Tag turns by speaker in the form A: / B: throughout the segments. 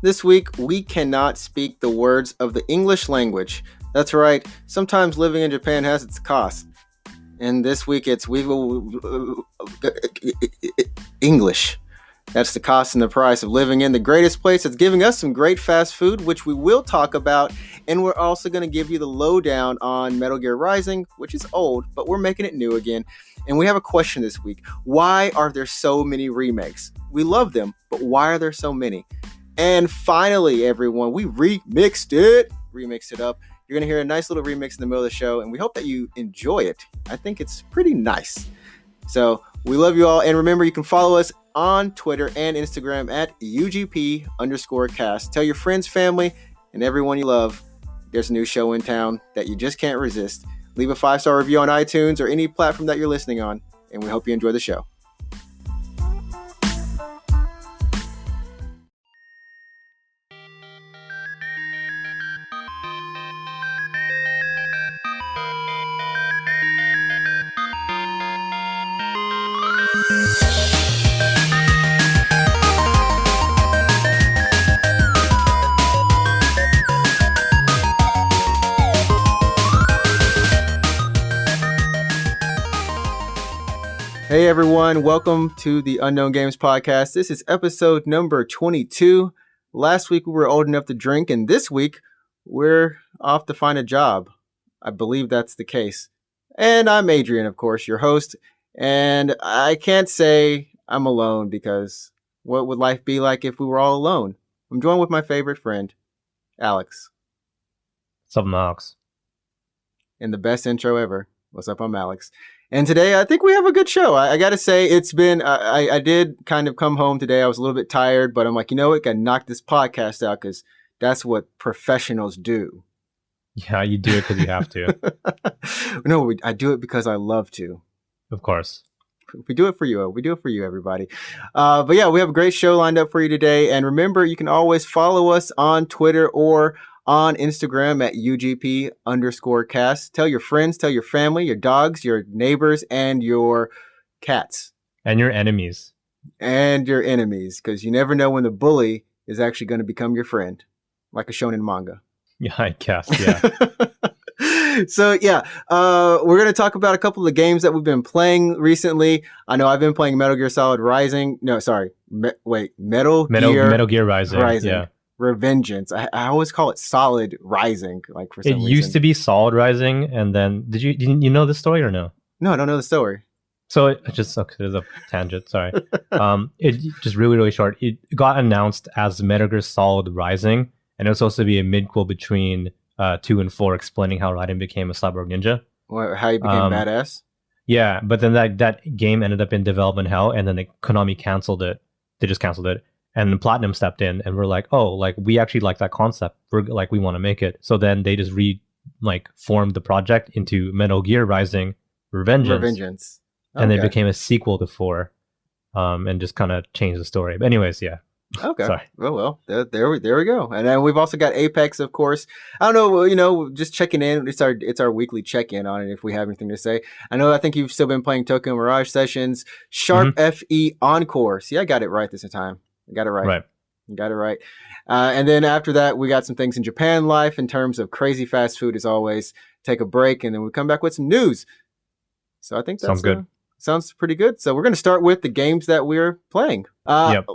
A: This week, we cannot speak the words of the English language. That's right, sometimes living in Japan has its costs. And this week, it's English. That's the cost and the price of living in the greatest place that's giving us some great fast food, which we will talk about. And we're also going to give you the lowdown on Metal Gear Rising, which is old, but we're making it new again. And we have a question this week. Why are there so many remakes? We love them, but why are there so many? And finally, everyone, we remixed it up. You're going to hear a nice little remix in the middle of the show, and we hope that you enjoy it. I think it's pretty nice. So we love you all. And remember, you can follow us on Twitter and Instagram at UGP_cast. Tell your friends, family, and everyone you love there's a new show in town that you just can't resist. Leave a 5-star review on iTunes or any platform that you're listening on, and we hope you enjoy the show. Hey everyone, welcome to the Unknown Games Podcast. This is episode number 22. Last week we were old enough to drink, and this week we're off to find a job. I believe that's the case. And I'm Adrian, of course, your host. And I can't say I'm alone because what would life be like if we were all alone? I'm joined with my favorite friend, Alex.
B: What's up, Alex?
A: And the best intro ever. What's up, I'm Alex. And today, I think we have a good show. I got to say, it's been, I did kind of come home today. I was a little bit tired, but I'm like, you know what? Got to knock this podcast out because that's what professionals do.
B: Yeah, you do it because you have to.
A: No, I do it because I love to.
B: Of course.
A: We do it for you. We do it for you, everybody. But yeah, we have a great show lined up for you today. And remember, you can always follow us on Twitter or on Instagram at UGP_cast. Tell your friends, tell your family, your dogs, your neighbors, and your cats.
B: And your enemies.
A: And your enemies, because you never know when the bully is actually going to become your friend, like a shonen manga.
B: Yeah, I guess, yeah.
A: So, yeah, we're going to talk about a couple of games that we've been playing recently. I know I've been playing Metal Gear Solid Rising. No, sorry. Metal
B: Gear Rising. Yeah.
A: Revengeance. I always call it Solid Rising. Like for some reason.
B: It used to be Solid Rising, and then did you know the story or no?
A: No, I don't know the story.
B: So there's a tangent. Sorry. It just really short. It got announced as Metal Gear Solid Rising, and it was supposed to be a midquel between 2 and 4, explaining how Raiden became a cyborg ninja.
A: How he became badass.
B: Yeah, but then that game ended up in development hell, and then Konami canceled it. They just canceled it. And Platinum stepped in, and we're like, oh, like we actually like that concept. We're like, we want to make it. So then they just formed the project into Metal Gear Rising Revengeance. Okay. And it became a sequel to 4, and just kind of changed the story. But anyways, yeah.
A: Okay. Sorry. Well, there we go. And then we've also got Apex, of course. I don't know, just checking in. It's our weekly check-in on it if we have anything to say. I think you've still been playing Tokyo Mirage Sessions, Sharp FE Encore. See, I got it right this time. I got it right.
B: Right.
A: You got it right. And then after that, we got some things in Japan life in terms of crazy fast food as always. Take a break, and then we come back with some news. So I think that
B: sounds good.
A: Sounds pretty good. So we're going to start with the games that we're playing.
B: Yep.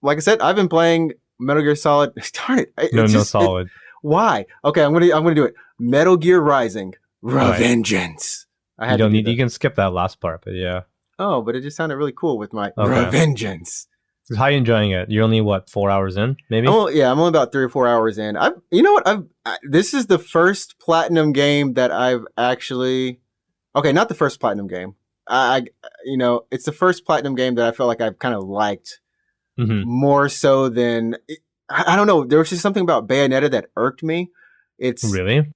A: Like I said, I've been playing Metal Gear Solid. Darn it.
B: No Solid.
A: Why? Okay, I'm gonna do it. Metal Gear Rising Revengeance.
B: Right. You can skip that last part, but yeah.
A: Oh, but it just sounded really cool with my Revengeance.
B: How are you enjoying it? You're only 4 hours in, maybe?
A: I'm only about 3 or 4 hours in. You know what? This is the first Platinum game that I've actually. Okay, not the first Platinum game. It's the first Platinum game that I felt like I've kind of liked more so than. I don't know. There was just something about Bayonetta that irked me. It's
B: really.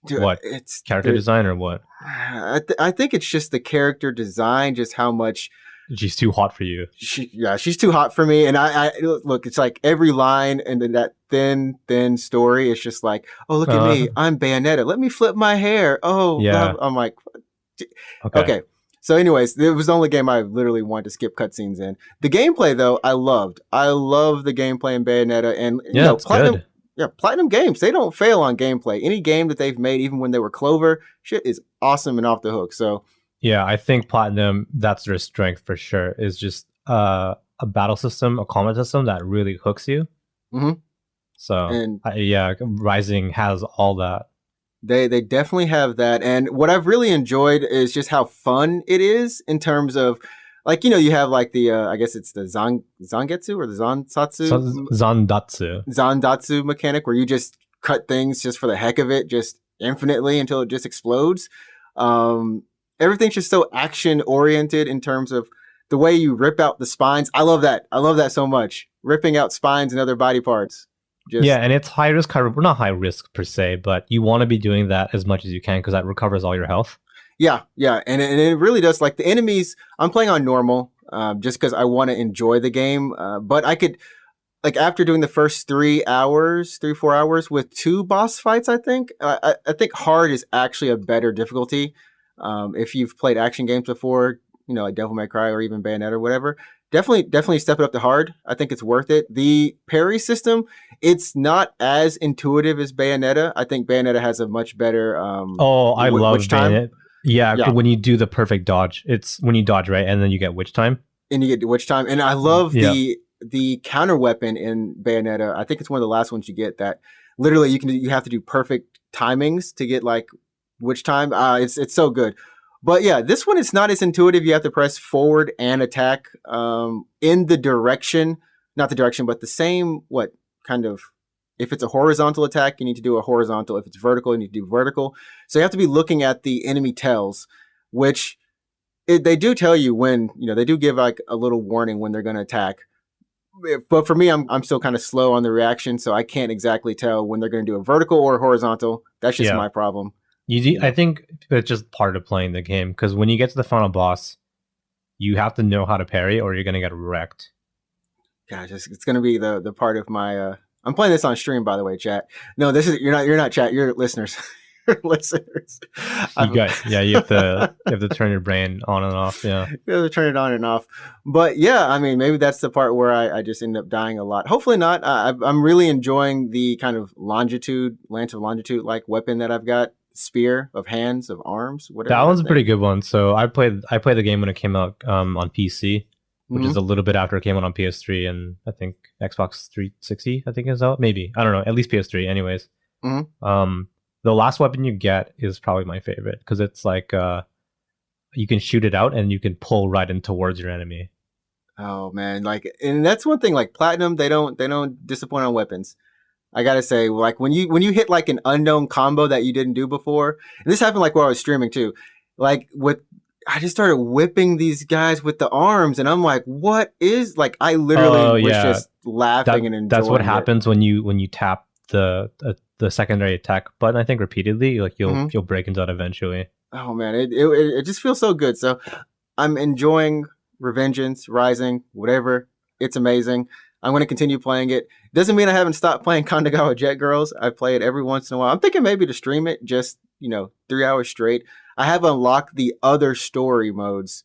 B: Dude, what? It's character design or what?
A: I think it's just the character design, just how much.
B: She's too hot for you.
A: She's too hot for me. And I look, it's like every line in that thin story. It's just like, oh, look at me. I'm Bayonetta. Let me flip my hair. Oh, yeah. I'm like, okay. So, anyways, it was the only game I literally wanted to skip cutscenes in. The gameplay, though, I loved. I love the gameplay in Bayonetta, and
B: Yeah, it's
A: Platinum.
B: good.
A: Yeah, Platinum Games, they don't fail on gameplay. Any game that they've made, even when they were Clover, shit is awesome and off the hook. So,
B: Yeah, I think Platinum, that's their strength for sure, is just a battle system, a combat system that really hooks you.
A: mhm.
B: So,
A: And
B: yeah, Rising has all that.
A: they definitely have that. And what I've really enjoyed is just how fun it is in terms of, like, you have like the I guess it's the Zangetsu or the Zansatsu
B: So, Zandatsu.
A: Zandatsu mechanic, where you just cut things just for the heck of it, just infinitely until it just explodes. Everything's just so action oriented in terms of the way you rip out the spines. I love that. I love that so much. Ripping out spines and other body parts.
B: Yeah, and it's high risk, not high risk per se, but you want to be doing that as much as you can because that recovers all your health.
A: Yeah, and it really does. Like the enemies, I'm playing on normal just because I want to enjoy the game. But I could, like, after doing the first 4 hours with 2 boss fights, I think hard is actually a better difficulty. If you've played action games before, like Devil May Cry or even Bayonetta or whatever, definitely step it up to hard. I think it's worth it. The parry system, it's not as intuitive as Bayonetta. I think Bayonetta has a much better
B: I love Bayonetta. Yeah, when you do the perfect dodge, it's when you dodge, right, and then you get witch time.
A: And you get witch time. And I love the counter weapon in Bayonetta. I think it's one of the last ones you get that literally you have to do perfect timings to get like witch time. It's so good. But yeah, this one, it's not as intuitive. You have to press forward and attack in the direction, not the direction, but the same, if it's a horizontal attack, you need to do a horizontal. If it's vertical, you need to do vertical. So you have to be looking at the enemy tells, which they do tell you when, they do give like a little warning when they're going to attack. But for me, I'm still kind of slow on the reaction, so I can't exactly tell when they're going to do a vertical or a horizontal. That's just my problem.
B: I think it's just part of playing the game, because when you get to the final boss, you have to know how to parry or you're going to get wrecked.
A: Gosh, it's going to be the part of my... I'm playing this on stream, by the way, chat. No, this is you're not chat. You're listeners. Listeners.
B: You have to turn your brain on and off. Yeah,
A: you have to turn it on and off. But yeah, I mean, maybe that's the part where I just end up dying a lot. Hopefully not. I'm really enjoying the kind of lance of longitude like weapon that I've got. Spear of hands, of arms, whatever.
B: That one's a pretty good one. So I played the game when it came out on PC, which is a little bit after it came out on PS3 and I think Xbox 360. I think is out. Maybe, I don't know. At least PS3. Anyways, the last weapon you get is probably my favorite because it's like you can shoot it out and you can pull right in towards your enemy.
A: Oh man, and that's one thing. Like Platinum, they don't disappoint on weapons. I gotta say, like when you hit like an unknown combo that you didn't do before, and this happened like while I was streaming too. Like I just started whipping these guys with the arms, and I'm like, what is like? I literally was just laughing and enjoying. That's
B: what happens when you tap the secondary attack button. I think repeatedly, like you'll break into that eventually.
A: Oh man, it just feels so good. So I'm enjoying Revengeance, Rising, whatever. It's amazing. I'm going to continue playing it. Doesn't mean I haven't stopped playing Kandagawa Jet Girls. I play it every once in a while. I'm thinking maybe to stream it just, 3 hours straight. I have unlocked the other story modes.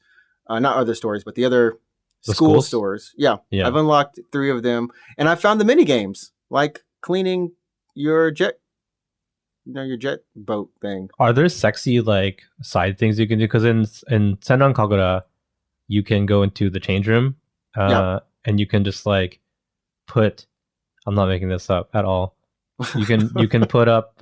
A: Not other stories, but the other school stores. Yeah. I've unlocked 3 of them. And I found the mini games, like cleaning your jet, your jet boat thing.
B: Are there sexy like side things you can do? Because in Senran Kagura, you can go into the change room and you can just like I'm not making this up at all. You can put up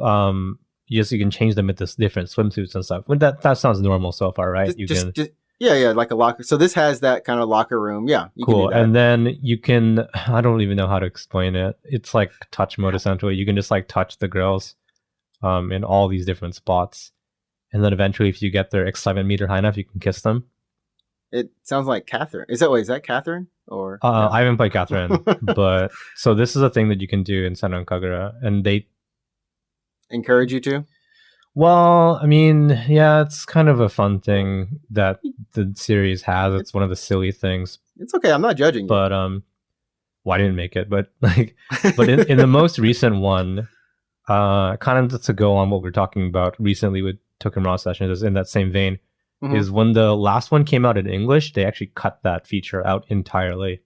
B: you can change them into different swimsuits and stuff. That sounds normal so far, right?
A: Like a locker. So this has that kind of locker room. Yeah.
B: Cool. And then you can, I don't even know how to explain it. It's like touch mode essentially. You can just like touch the girls in all these different spots. And then eventually if you get their excitement meter high enough, you can kiss them.
A: It sounds like Catherine. Is that Catherine? Or
B: I haven't played Catherine, but so this is a thing that you can do in Senran Kagura, and they
A: encourage you to.
B: Well, I mean, yeah, it's kind of a fun thing that the series has. It's one of the silly things.
A: It's okay. I'm not judging you.
B: But I didn't make it. But in the most recent one, kind of to go on what we're talking about recently with Token Raw sessions, is in that same vein.
A: Mhm.
B: is when the last one came out in English, they actually cut that feature out entirely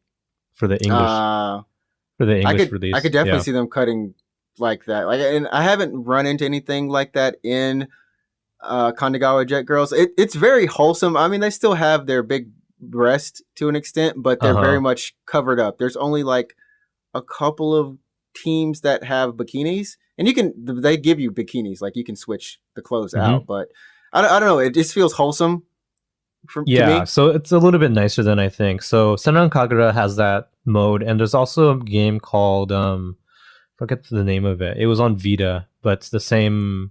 B: for the English
A: Uh, I could
B: release.
A: definitely
B: Yeah.
A: see them cutting like that. Like, and I haven't run into anything like that in Kanagawa Jet Girls. It's very wholesome. I mean, they still have their big breast to an extent, but they're very
B: Uh-huh.
A: much covered up. There's only like a couple of teams that have bikinis, and they give you bikinis, like you can switch the clothes
B: Hmm.
A: out. But I don't know. It just feels wholesome to
B: Yeah,
A: me.
B: so it's a little bit nicer than I think. So Senran Kagura has that mode, and there's also a game called forget the name of it. It was on Vita, but it's the same.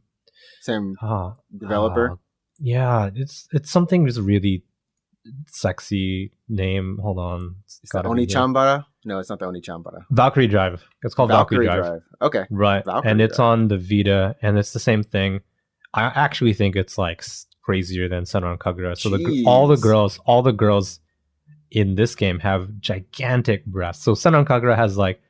A: Same
B: Ah,
A: developer.
B: yeah, it's something just really sexy name. Hold on, it's
A: It's the
B: gotta be here.
A: Onichambara. No, it's not the Onichambara.
B: Valkyrie Drive. It's called Valkyrie Drive.
A: Okay,
B: Right.
A: Valkyrie
B: And it's
A: Drive.
B: on the Vita, and it's the same thing. I actually think it's like crazier than Senran Kagura. So
A: Jeez.
B: all the girls in this game have gigantic breasts. So Senran Kagura has like,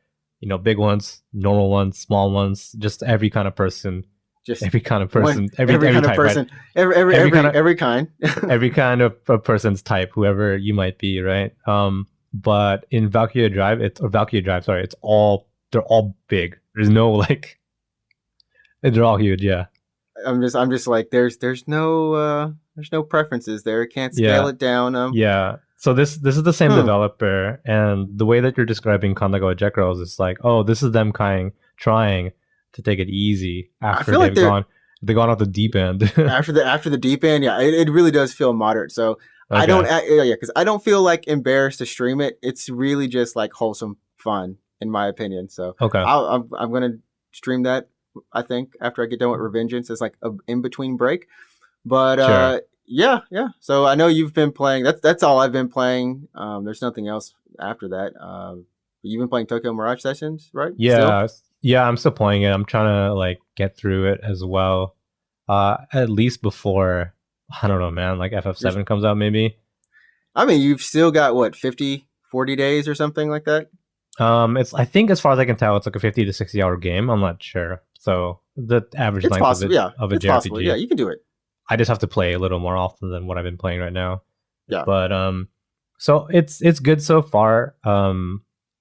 B: big ones, normal ones, small ones, just every kind of person,
A: Just
B: every kind of
A: one,
B: person, every
A: kind of
B: type, right?
A: person, every
B: Every kind of
A: every kind.
B: every kind of a person's type, whoever you might be, right? But in Valkyrie Drive, sorry, they're all big. There's no like they're all huge, yeah.
A: I'm just like there's no preferences there. Can't scale
B: Yeah.
A: it down.
B: Yeah. So this is the same
A: Hmm.
B: developer, and the way that you're describing Kanagawa Jet Girls is like, oh, this is them trying to take it easy after
A: feel like
B: they've gone off the deep end.
A: after the deep end. Yeah, it really does feel moderate. So I don't
B: Okay.
A: because I don't feel like embarrassed to stream it. It's really just like wholesome fun in my opinion. So
B: Okay.
A: I'm gonna stream that. I think after I get done with Revengeance, it's like a in between break. But
B: Sure.
A: yeah. So I know you've been playing. That's all I've been playing. There's nothing else after that. You've been playing Tokyo Mirage Sessions, right? Still?
B: Yeah. Yeah, I'm still playing it. I'm trying to like get through it as well. At least before, I don't know, man, like FF7 comes out maybe.
A: I mean, you've still got what 40 days or something like that.
B: I think as far as I can tell, it's like a 50 to 60 hour game. I'm not sure. So the average
A: It's
B: length
A: possible. Yeah,
B: of a
A: it's possible. Yeah,
B: JRPG.
A: you can do it.
B: I just have to play a little more often than what I've been playing right now.
A: Yeah.
B: But so it's good so far.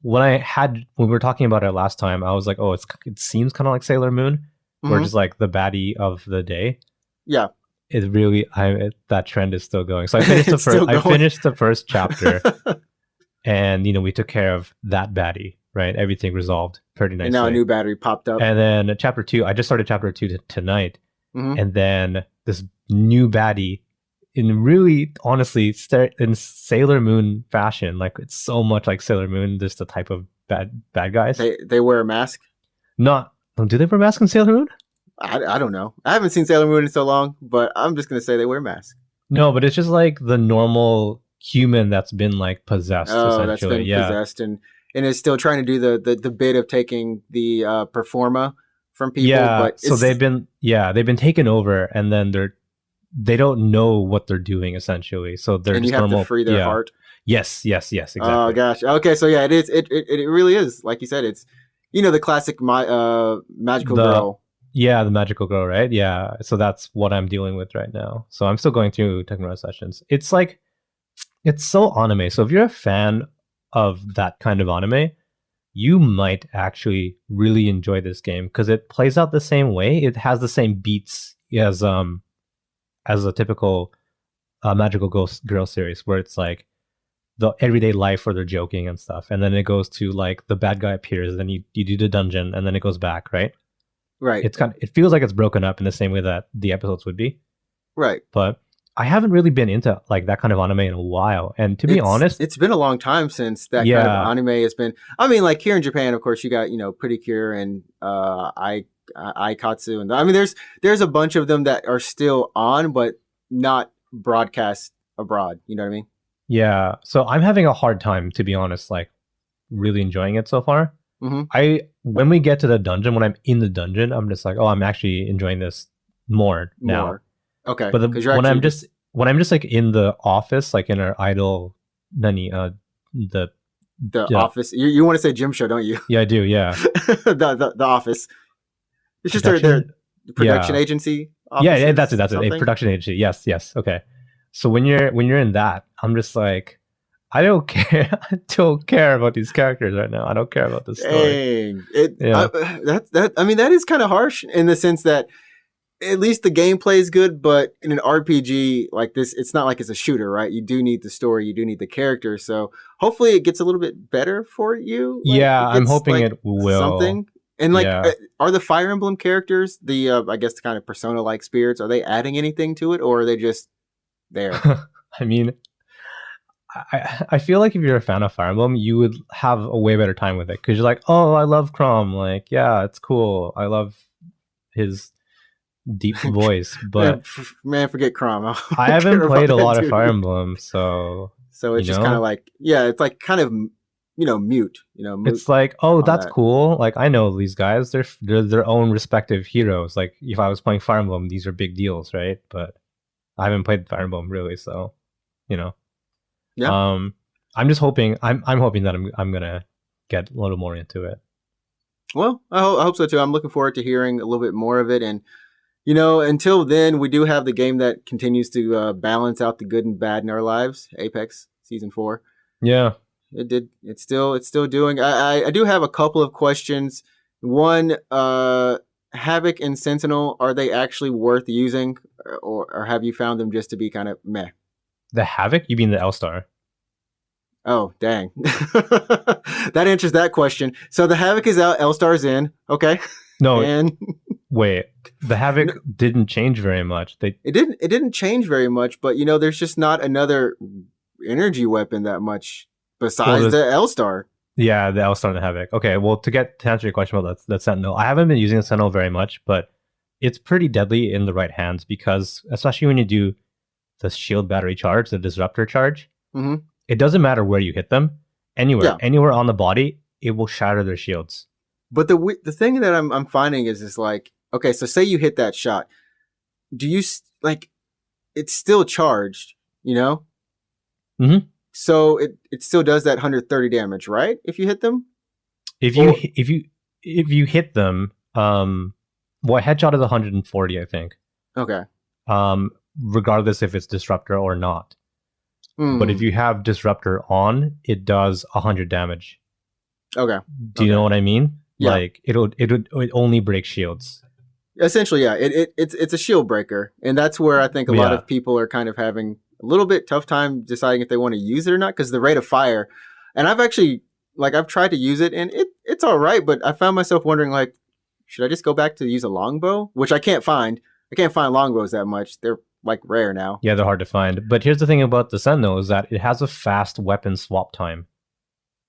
B: When we were talking about it last time, I was like, oh, it seems kind of like Sailor Moon, where just like the baddie of the day.
A: Yeah.
B: It really that trend is still going. So I finished the first chapter, and we took care of that baddie, right? Everything resolved pretty nicely.
A: And now a new battery popped up.
B: And then chapter 2, I just started chapter 2 tonight,
A: Mhm.
B: and then this new baddie, in really honestly in Sailor Moon fashion, like it's so much like Sailor Moon. Just the type of bad guys.
A: They wear a mask.
B: Not do they wear masks in Sailor Moon?
A: I don't know. I haven't seen Sailor Moon in so long, but I'm just gonna say they wear masks.
B: No, but it's just like the normal human that's been like possessed.
A: Oh, that's been
B: yeah.
A: possessed and is still trying to do the bit of taking the performa from people.
B: Yeah,
A: But
B: so they've been taken over, and then they don't know what they're doing essentially. So they're
A: and
B: just
A: you have
B: normal.
A: to free their heart.
B: Yes, exactly.
A: Oh gosh. Okay, so yeah, it really is like you said. It's the classic magical girl.
B: Yeah, the magical girl, right? Yeah. So that's what I'm dealing with right now. So I'm still going through Techno Sessions. It's like it's so anime. So if you're a fan of that kind of anime, you might actually really enjoy this game because it plays out the same way. It has the same beats as a typical magical girl series, where it's like the everyday life where they're joking and stuff, and then it goes to like the bad guy appears, and then you do the dungeon, and then it goes back, right?
A: Right.
B: It feels like it's broken up in the same way that the episodes would be.
A: Right.
B: But I haven't really been into like that kind of anime in a while. And to be honest,
A: it's been a long time since that kind of anime has been. I mean, like here in Japan, of course, you got Pretty Cure and Aikatsu, and I mean, there's a bunch of them that are still on, but not broadcast abroad. You know what I mean?
B: Yeah. So I'm having a hard time, to be honest, like really enjoying it so far.
A: Mm-hmm.
B: When we get to the dungeon, when I'm in the dungeon, I'm just like, oh, I'm actually enjoying this more now.
A: Okay.
B: But when I'm just like in the office, like in our idol, the
A: office. You want to say gym show, don't you?
B: Yeah, I do. Yeah.
A: the office. It's just their production agency.
B: Yeah, that's it. A production agency. Yes. Okay. So when you're in that, I'm just like, I don't care. I don't care about these characters right now. I don't care about this story.
A: Dang.
B: Yeah.
A: I mean, that is kind of harsh in the sense that at least the gameplay is good, but in an RPG like this, it's not like it's a shooter, right? You do need the story, you do need the character. So hopefully it gets a little bit better for you. Like
B: Yeah,
A: it
B: I'm
A: gets
B: hoping
A: like
B: it will.
A: something. And like,
B: Yeah.
A: are the Fire Emblem characters the I guess the kind of persona-like spirits? Are they adding anything to it, or are they just there?
B: I mean, I feel like if you're a fan of Fire Emblem, you would have a way better time with it because you're like, oh, I love Crom. Like, yeah, it's cool. I love his deep voice, but
A: Man, forget Crom. I
B: I
A: don't
B: haven't
A: care about
B: played a
A: that
B: lot of
A: dude.
B: Fire Emblem, so
A: So
B: you
A: it's just kind of
B: know,
A: like, yeah, it's like kind of, mute, moot
B: it's like, oh,
A: on
B: that's
A: that.
B: cool. Like, I know these guys; they're their own respective heroes. Like, if I was playing Fire Emblem, these are big deals, right? But I haven't played Fire Emblem really, so you know.
A: Yeah.
B: Um, I'm just hoping. I'm hoping that I'm gonna get a little more into it.
A: Well, I hope so too. I'm looking forward to hearing a little bit more of it. And, until then, we do have the game that continues to balance out the good and bad in our lives, Apex Season 4.
B: Yeah.
A: It's still doing. I do have a couple of questions. One, Havoc and Sentinel, are they actually worth using, or have you found them just to be kind of meh?
B: The Havoc? You mean the L-Star?
A: Oh, dang. That answers that question. So the Havoc is out, L-Star's in. Okay.
B: No,
A: And
B: wait. The Havoc didn't change very much.
A: it didn't change very much, but there's just not another energy weapon that much besides the L-Star.
B: Yeah, the L-Star and the Havoc. Okay, well, to answer your question about that Sentinel, I haven't been using the Sentinel very much, but it's pretty deadly in the right hands because, especially when you do the shield battery charge, the disruptor charge, it doesn't matter where you hit them. Anywhere on the body, it will shatter their shields.
A: But the thing that I'm finding is like, okay, so say you hit that shot, do you like? It's still charged,
B: Mm-hmm.
A: So it still does that 130 damage, right? If you hit them.
B: If you hit them, well, headshot is 140, I think.
A: Okay.
B: Regardless if it's disruptor or not. But if you have disruptor on, it does 100 damage.
A: Okay.
B: Do you know what I mean?
A: Yeah.
B: Like it only breaks shields.
A: Essentially, yeah. It's a shield breaker, and that's where I think a lot of people are kind of having a little bit tough time deciding if they want to use it or not because the rate of fire. And I've actually I've tried to use it, and it's all right, but I found myself wondering like, should I just go back to use a longbow, which I can't find. I can't find longbows that much. They're like rare now.
B: Yeah, they're hard to find. But here's the thing about the Sentinel is that it has a fast weapon swap time.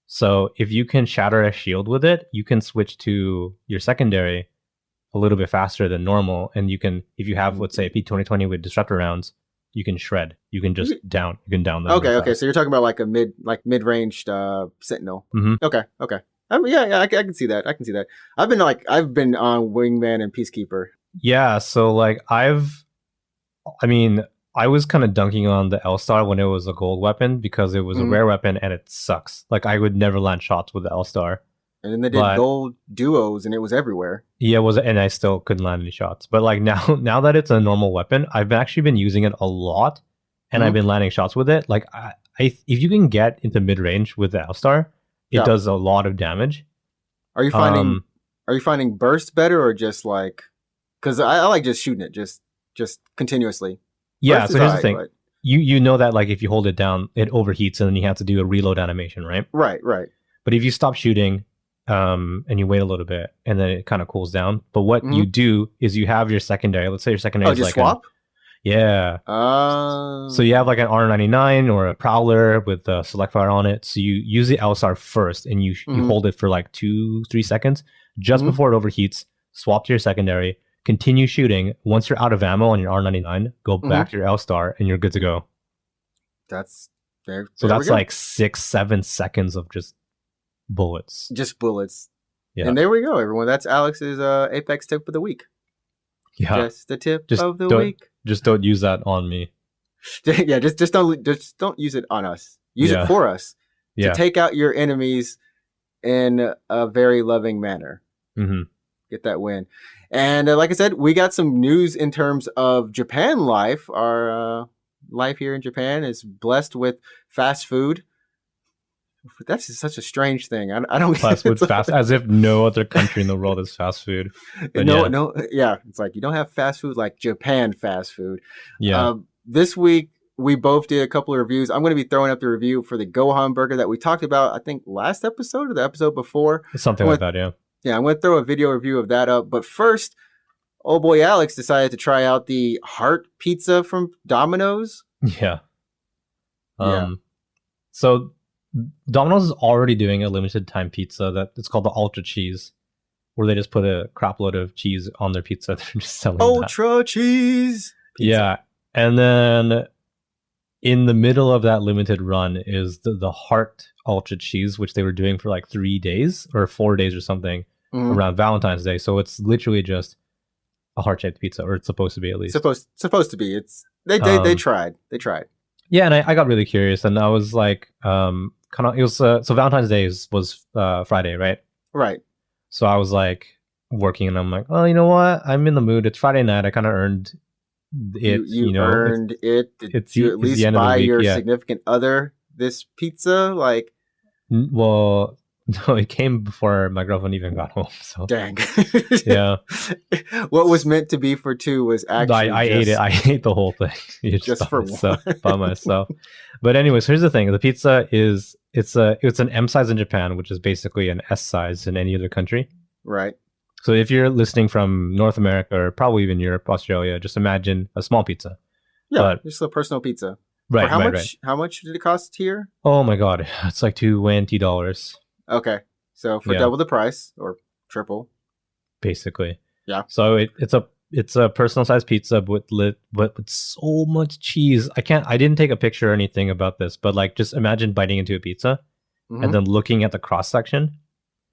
B: So if you can shatter a shield with it, you can switch to your secondary a little bit faster than normal. And you can, if you have, let's say, a P2020 with disruptor rounds, you can shred. You can just down. You can down them.
A: Okay. So you're talking about like a mid-ranged Sentinel.
B: Mm-hmm.
A: Okay. I can see that. I've been on Wingman and Peacekeeper.
B: Yeah. So like I was kind of dunking on the L-Star when it was a gold weapon because it was a rare weapon and it sucks. Like I would never land shots with the L-Star.
A: And then they did gold duos and it was everywhere. Yeah,
B: and I still couldn't land any shots. But like now that it's a normal weapon, I've actually been using it a lot and I've been landing shots with it. Like if you can get into mid-range with the L-Star, it does a lot of damage.
A: Are you finding burst better or just like, because I like just shooting it just continuously.
B: Yeah, so here's the thing. But you know that like if you hold it down, it overheats and then you have to do a reload animation, right?
A: Right.
B: But if you stop shooting and you wait a little bit and then it kind of cools down. But what you do is you have your secondary. Let's say your secondary is
A: just
B: like
A: swap?
B: Yeah. So you have like an R99 or a Prowler with a select fire on it. So you use the L-Star first and you hold it for like 2-3 seconds just before it overheats, swap to your secondary, continue shooting. Once you're out of ammo on your R99, go back to your L-Star and you're good to go.
A: That's there.
B: So that's like 6-7 seconds of just bullets.
A: Just bullets.
B: Yeah.
A: And there we go, everyone. That's Alex's Apex tip of the week.
B: Yeah.
A: Just the tip of the week.
B: Just don't use that on me.
A: Yeah, just don't use it on us. Use it for us to take out your enemies in a very loving manner. Get that win. And like I said, we got some news in terms of Japan Life, our life here in Japan is blessed with fast food. That's just such a strange thing. I don't
B: Fast food, fast, as if no other country in the world is fast food. But
A: yeah. It's like you don't have fast food like Japan fast food.
B: Yeah.
A: This week we both did a couple of reviews. I'm going to be throwing up the review for the Gohan burger that we talked about, I think last episode or the episode before.
B: Something like that, yeah.
A: Yeah, I'm going to throw a video review of that up. But first, old boy Alex decided to try out the heart pizza from Domino's.
B: Yeah. So Domino's is already doing a limited time pizza that it's called the Ultra Cheese, where they just put a crap load of cheese on their pizza. They're just selling
A: Ultra Cheese pizza.
B: Yeah. And then in the middle of that limited run is the Heart Ultra Cheese, which they were doing for like 3 days or 4 days or something around Valentine's Day. So it's literally just a heart-shaped pizza, or it's supposed to be at least.
A: Supposed to be. It's they tried. They tried.
B: Yeah, and I got really curious, and I was like, it was so Valentine's Day was Friday, right?
A: Right.
B: So I was like working, and I'm like, oh, you know what? I'm in the mood. It's Friday night. I kind of earned it.
A: You earned it. Did you at least buy your significant other this pizza? Like,
B: well, no, it came before my girlfriend even got home. So
A: dang.
B: Yeah.
A: What was meant to be for two was actually
B: I ate it. I ate the whole thing.
A: Just for myself,
B: by myself. But anyways, here's the thing: the pizza is it's an M size in Japan, which is basically an S size in any other country.
A: Right.
B: So if you're listening from North America or probably even Europe, Australia, just imagine a small pizza.
A: Yeah, just a personal pizza.
B: Right.
A: For how much did it cost here?
B: Oh my god, it's like $20.
A: Okay, so for double the price or triple,
B: basically.
A: Yeah.
B: So it's a personal sized pizza with so much cheese. I didn't take a picture or anything about this, but like just imagine biting into a pizza and then looking at the cross section.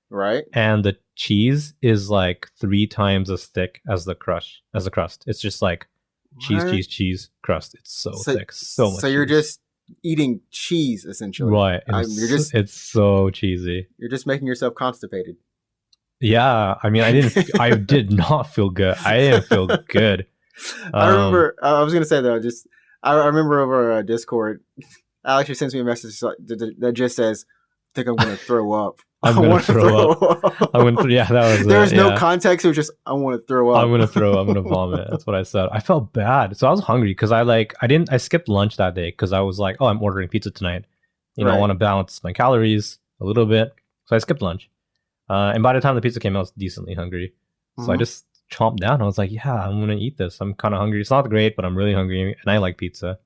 A: Right.
B: And the cheese is like 3 times as thick as the crust. It's just like cheese crust. It's so thick, so much.
A: So you're just eating cheese essentially,
B: right? It's so cheesy.
A: You're just making yourself constipated.
B: Yeah, I mean, I did not feel good. I didn't feel good.
A: I remember. I was gonna say though, I remember over Discord, Alex just sends me a message that just says, "I think I'm gonna throw up."
B: I'm gonna throw up. Yeah, that was.
A: There was no context. It was just, I want to throw up.
B: I'm gonna vomit. That's what I said. I felt bad, so I was hungry because I skipped lunch that day because I was like, oh, I'm ordering pizza tonight. I want to balance my calories a little bit, so I skipped lunch. And by the time the pizza came, I was decently hungry, so I just chomped down. I was like, yeah, I'm gonna eat this. I'm kind of hungry. It's not great, but I'm really hungry, and I like pizza.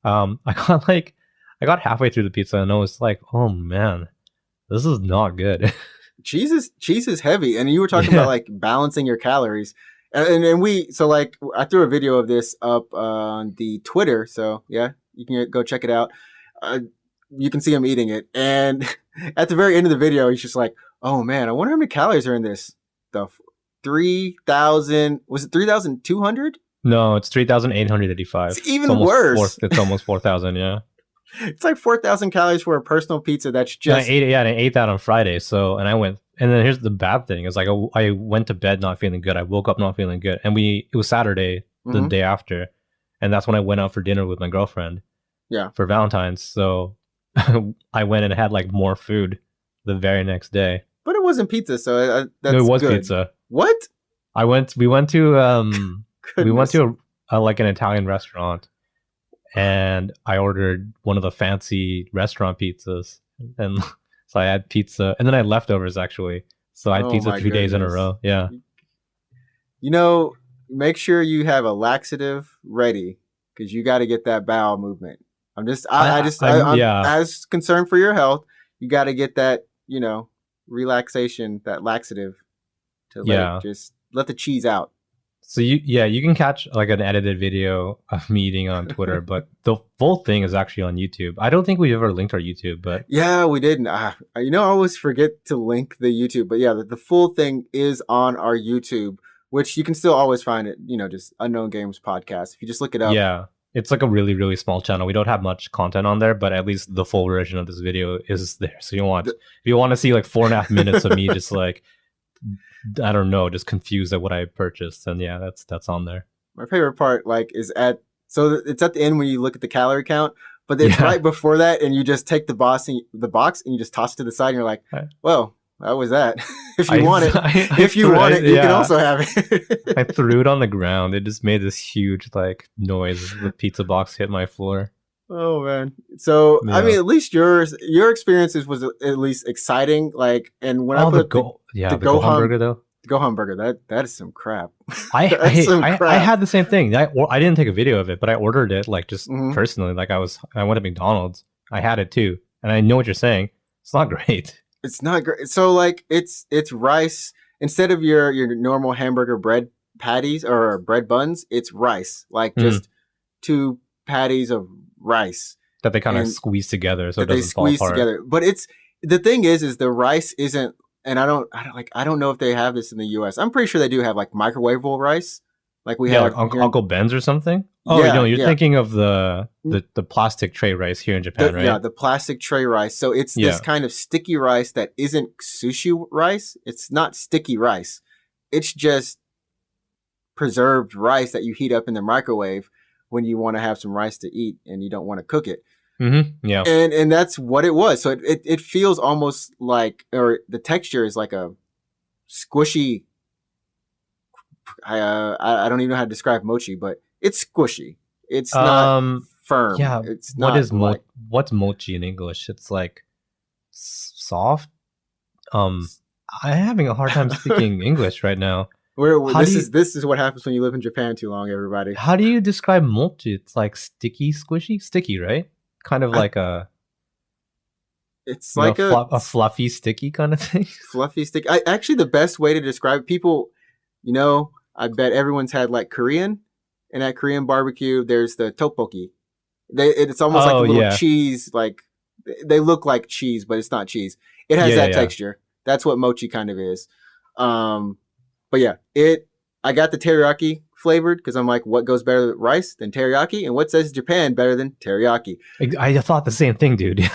B: I got halfway through the pizza, and I was like, oh man. This is not good.
A: Cheese is heavy, and you were talking about like balancing your calories, and I threw a video of this up on the Twitter, so yeah, you can go check it out. You can see him eating it, and at the very end of the video, he's just like, "Oh man, I wonder how many calories are in this stuff." 3,000? Was it 3,200?
B: No, it's 3,885.
A: It's even worse.
B: It's almost 4,000. Yeah.
A: It's like 4,000 calories for a personal pizza. That's just...
B: I ate that on Friday. And then here's the bad thing. Is like I went to bed not feeling good. I woke up not feeling good. And it was Saturday, the day after. And that's when I went out for dinner with my girlfriend.
A: Yeah.
B: For Valentine's. So I went and had like more food the very next day.
A: But it wasn't pizza, so that's
B: no, it was
A: good.
B: Pizza.
A: What?
B: We went to like an Italian restaurant. And I ordered one of the fancy restaurant pizzas, and so I had pizza, and then I had leftovers actually. So I had pizza 3 days in a row. Yeah.
A: Make sure you have a laxative ready because you got to get that bowel movement. I'm as concerned for your health. You got to get that, relaxation, that laxative to just let the cheese out.
B: So you can catch like an edited video of me eating on Twitter, but the full thing is actually on YouTube. I don't think we've ever linked our YouTube, but
A: yeah, we didn't. I always forget to link the YouTube, but yeah, the full thing is on our YouTube, which you can still always find it. Just Unknown Games Podcast. If you just look it up.
B: Yeah, it's like a really really small channel. We don't have much content on there, but at least the full version of this video is there. So if you want to see like 4.5 minutes of me just like. Just confused at what I purchased, and yeah, that's on there.
A: My favorite part, is at So it's at the end when you look at the calorie count, but it's
B: Yeah.
A: right before that, and you just take the box and you just toss it to the side, and you're like, well, that was that. If you want it, you can also have it.
B: I threw it on the ground. It just made this huge like noise. The pizza box hit my floor.
A: Oh man! So
B: Yeah.
A: I mean, at least your experiences was at least exciting. Like, and when I put the
B: Gohan burger though.
A: Gohan burger, that is some crap.
B: I had the same thing. I didn't take a video of it, but I ordered it like just personally. Like I went to McDonald's. I had it too, and I know what you're saying. It's not great.
A: It's not great. So like it's rice instead of your normal hamburger bread patties or bread buns. It's rice, like just 2 patties of rice
B: that they kind of squeeze together, so it doesn't fall apart.
A: Together. But it's the thing is the rice isn't, and I don't know if they have this in the U.S. I'm pretty sure they do have like microwavable rice, like we have
B: like Uncle Ben's or something. Oh no, you're thinking of the plastic tray rice here in Japan, right?
A: Yeah, the plastic tray rice. So it's this kind of sticky rice that isn't sushi rice. It's not sticky rice. It's just preserved rice that you heat up in the microwave when you want to have some rice to eat and you don't want to cook it.
B: Yeah.
A: And that's what it was. So it feels almost like, or the texture is like a squishy. I don't even know how to describe mochi, but it's squishy. It's not firm.
B: Yeah.
A: It's not.
B: What's mochi in English? It's like soft. I'm having a hard time speaking English right now.
A: This is what happens when you live in Japan too long, everybody.
B: How do you describe mochi? It's like sticky, squishy, sticky, right? Kind of like
A: it's like
B: a fluffy, sticky kind of thing.
A: Fluffy, sticky. Actually, the best way to describe people, I bet everyone's had like Korean, and at Korean barbecue, there's the tteokbokki. It's almost like a little cheese. Like they look like cheese, but it's not cheese. It has that texture. That's what mochi kind of is. But yeah, I got the teriyaki flavored because I'm like, what goes better with rice than teriyaki? And what says Japan better than teriyaki?
B: I thought the same thing, dude.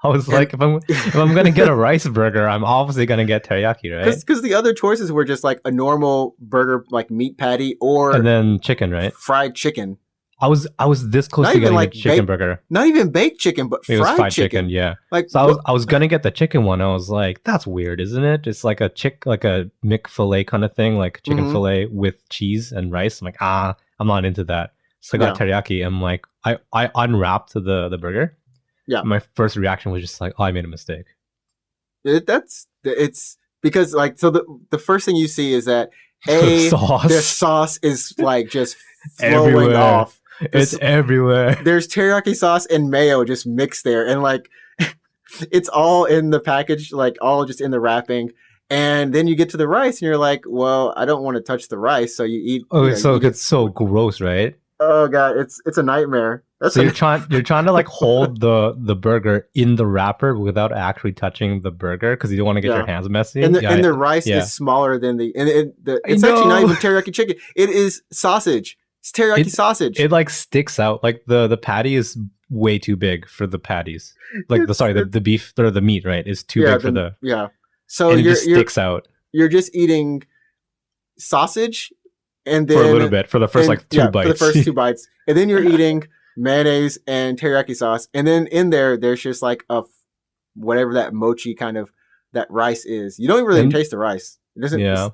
B: I was like, if I'm gonna get a rice burger, I'm obviously gonna get teriyaki, right?
A: Because the other choices were just like a normal burger, like meat patty, and
B: then chicken, right?
A: Fried chicken.
B: I was this close to getting a chicken burger.
A: Not even baked chicken, but fried chicken.
B: Yeah. Like, so I was gonna get the chicken one. I was like, that's weird, isn't it? It's like a McFillet kind of thing, like chicken fillet with cheese and rice. I'm like, I'm not into that. So I got teriyaki. I'm like, I unwrapped the burger.
A: Yeah.
B: My first reaction was just like, I made a mistake.
A: It's because like, so the first thing you see is that their sauce is like just flowing off.
B: It's everywhere.
A: There's teriyaki sauce and mayo just mixed there, and like it's all in the package, like all just in the wrapping. And then you get to the rice, and you're like, "Well, I don't want to touch the rice," so you eat.
B: It's so gross, right?
A: Oh god, it's a nightmare.
B: You're trying to like hold the burger in the wrapper without actually touching the burger because you don't want to get your hands messy.
A: And the rice is smaller than it's actually not even teriyaki chicken. It is sausage. It's teriyaki sausage.
B: It like sticks out. Like the patty is way too big for the patties. Like the beef or the meat, right? Is too big for the
A: So
B: it just sticks out.
A: You're just eating sausage, and then
B: for a little bit for the first 2 bites.
A: For the first 2 bites, and then you're eating mayonnaise and teriyaki sauce, and then in there's just like whatever that mochi kind of that rice is. You don't even really taste the rice. It doesn't. Yeah.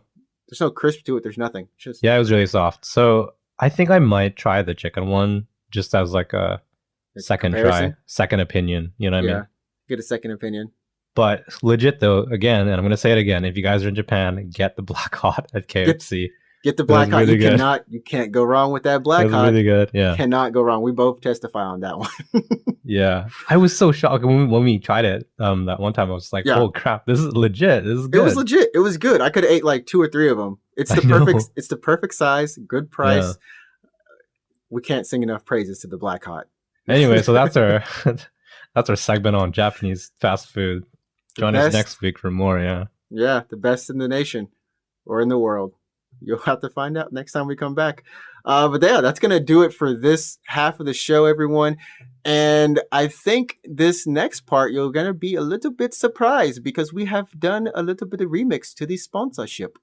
A: There's no crisp to it. There's nothing. It's just
B: it was really soft. So I think I might try the chicken one just as like a second opinion. You know what I mean?
A: Get a second opinion.
B: But legit though, again, and I'm gonna say it again: if you guys are in Japan, get the black hot at KFC.
A: Get the black hot. Really you can't go wrong with that black hot.
B: Really good. Yeah.
A: Cannot go wrong. We both testify on that one.
B: Yeah. I was so shocked when we tried it that one time. I was like, oh crap, this is legit. This is good.
A: It was legit. It was good. I could have ate like 2 or 3 of them. It's the perfect size, good price. Yeah. We can't sing enough praises to the black hot.
B: Anyway, so that's our segment on Japanese fast food. Join us next week for more,
A: Yeah, the best in the nation or in the world. You'll have to find out next time we come back. But that's going to do it for this half of the show, everyone. And I think this next part, you're going to be a little bit surprised because we have done a little bit of remix to the sponsorship.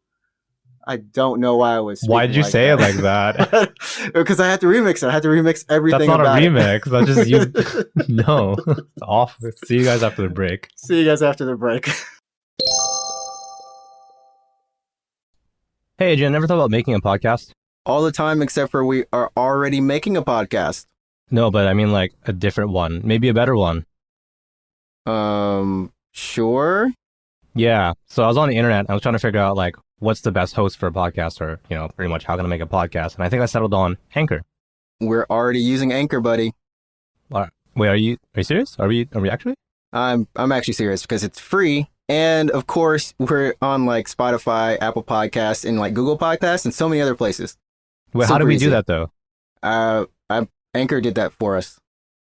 A: I don't know why I was.
B: Why did you say it like that?
A: Because I had to remix it. I had to remix everything.
B: That's not
A: about
B: a remix. That's just you. No, it's off. See you guys after the break.
A: See you guys after the break.
B: Hey, Adrian, never thought about making a podcast?
A: All the time, except for we are already making a podcast.
B: No, but I mean like a different one, maybe a better one.
A: Sure.
B: Yeah. So I was on the internet. I was trying to figure out like what's the best host for a podcast, or pretty much how can I make a podcast. And I think I settled on Anchor.
A: We're already using Anchor, buddy.
B: Wait, are you serious? Are we actually?
A: I'm actually serious because it's free. And of course, we're on like Spotify, Apple Podcasts, and like Google Podcasts, and so many other places.
B: Wait, how did we do that though?
A: Anchor did that for us.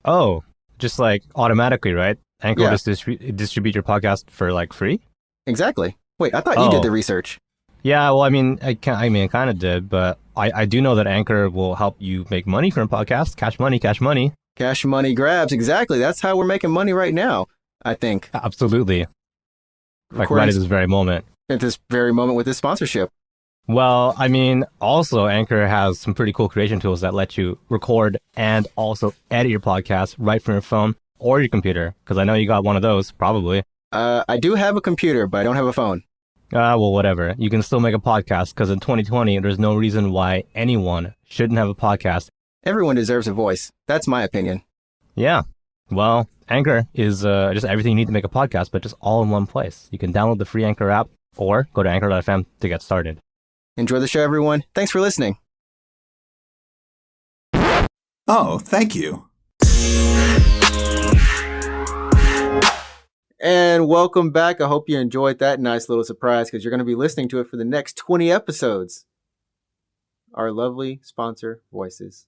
B: Oh, just like automatically, right? Anchor just distribute your podcast for like free?
A: Exactly. Wait, I thought you did the research.
B: Yeah, well, I kind of did, but I do know that Anchor will help you make money from a podcast. Cash money.
A: Cash money grabs. Exactly. That's how we're making money right now, I think.
B: Absolutely. Like right at this very moment.
A: At this very moment with this sponsorship.
B: Well, I mean, also Anchor has some pretty cool creation tools that let you record and also edit your podcast right from your phone or your computer. Because I know you got one of those, probably.
A: I do have a computer, but I don't have a phone.
B: Well, whatever. You can still make a podcast because in 2020, there's no reason why anyone shouldn't have a podcast.
A: Everyone deserves a voice. That's my opinion.
B: Yeah. Well, Anchor is just everything you need to make a podcast, but just all in one place. You can download the free Anchor app or go to anchor.fm to get started.
A: Enjoy the show, everyone. Thanks for listening.
C: Oh, thank you.
A: And welcome back. I hope you enjoyed that nice little surprise because you're going to be listening to it for the next 20 episodes. Our lovely sponsor voices.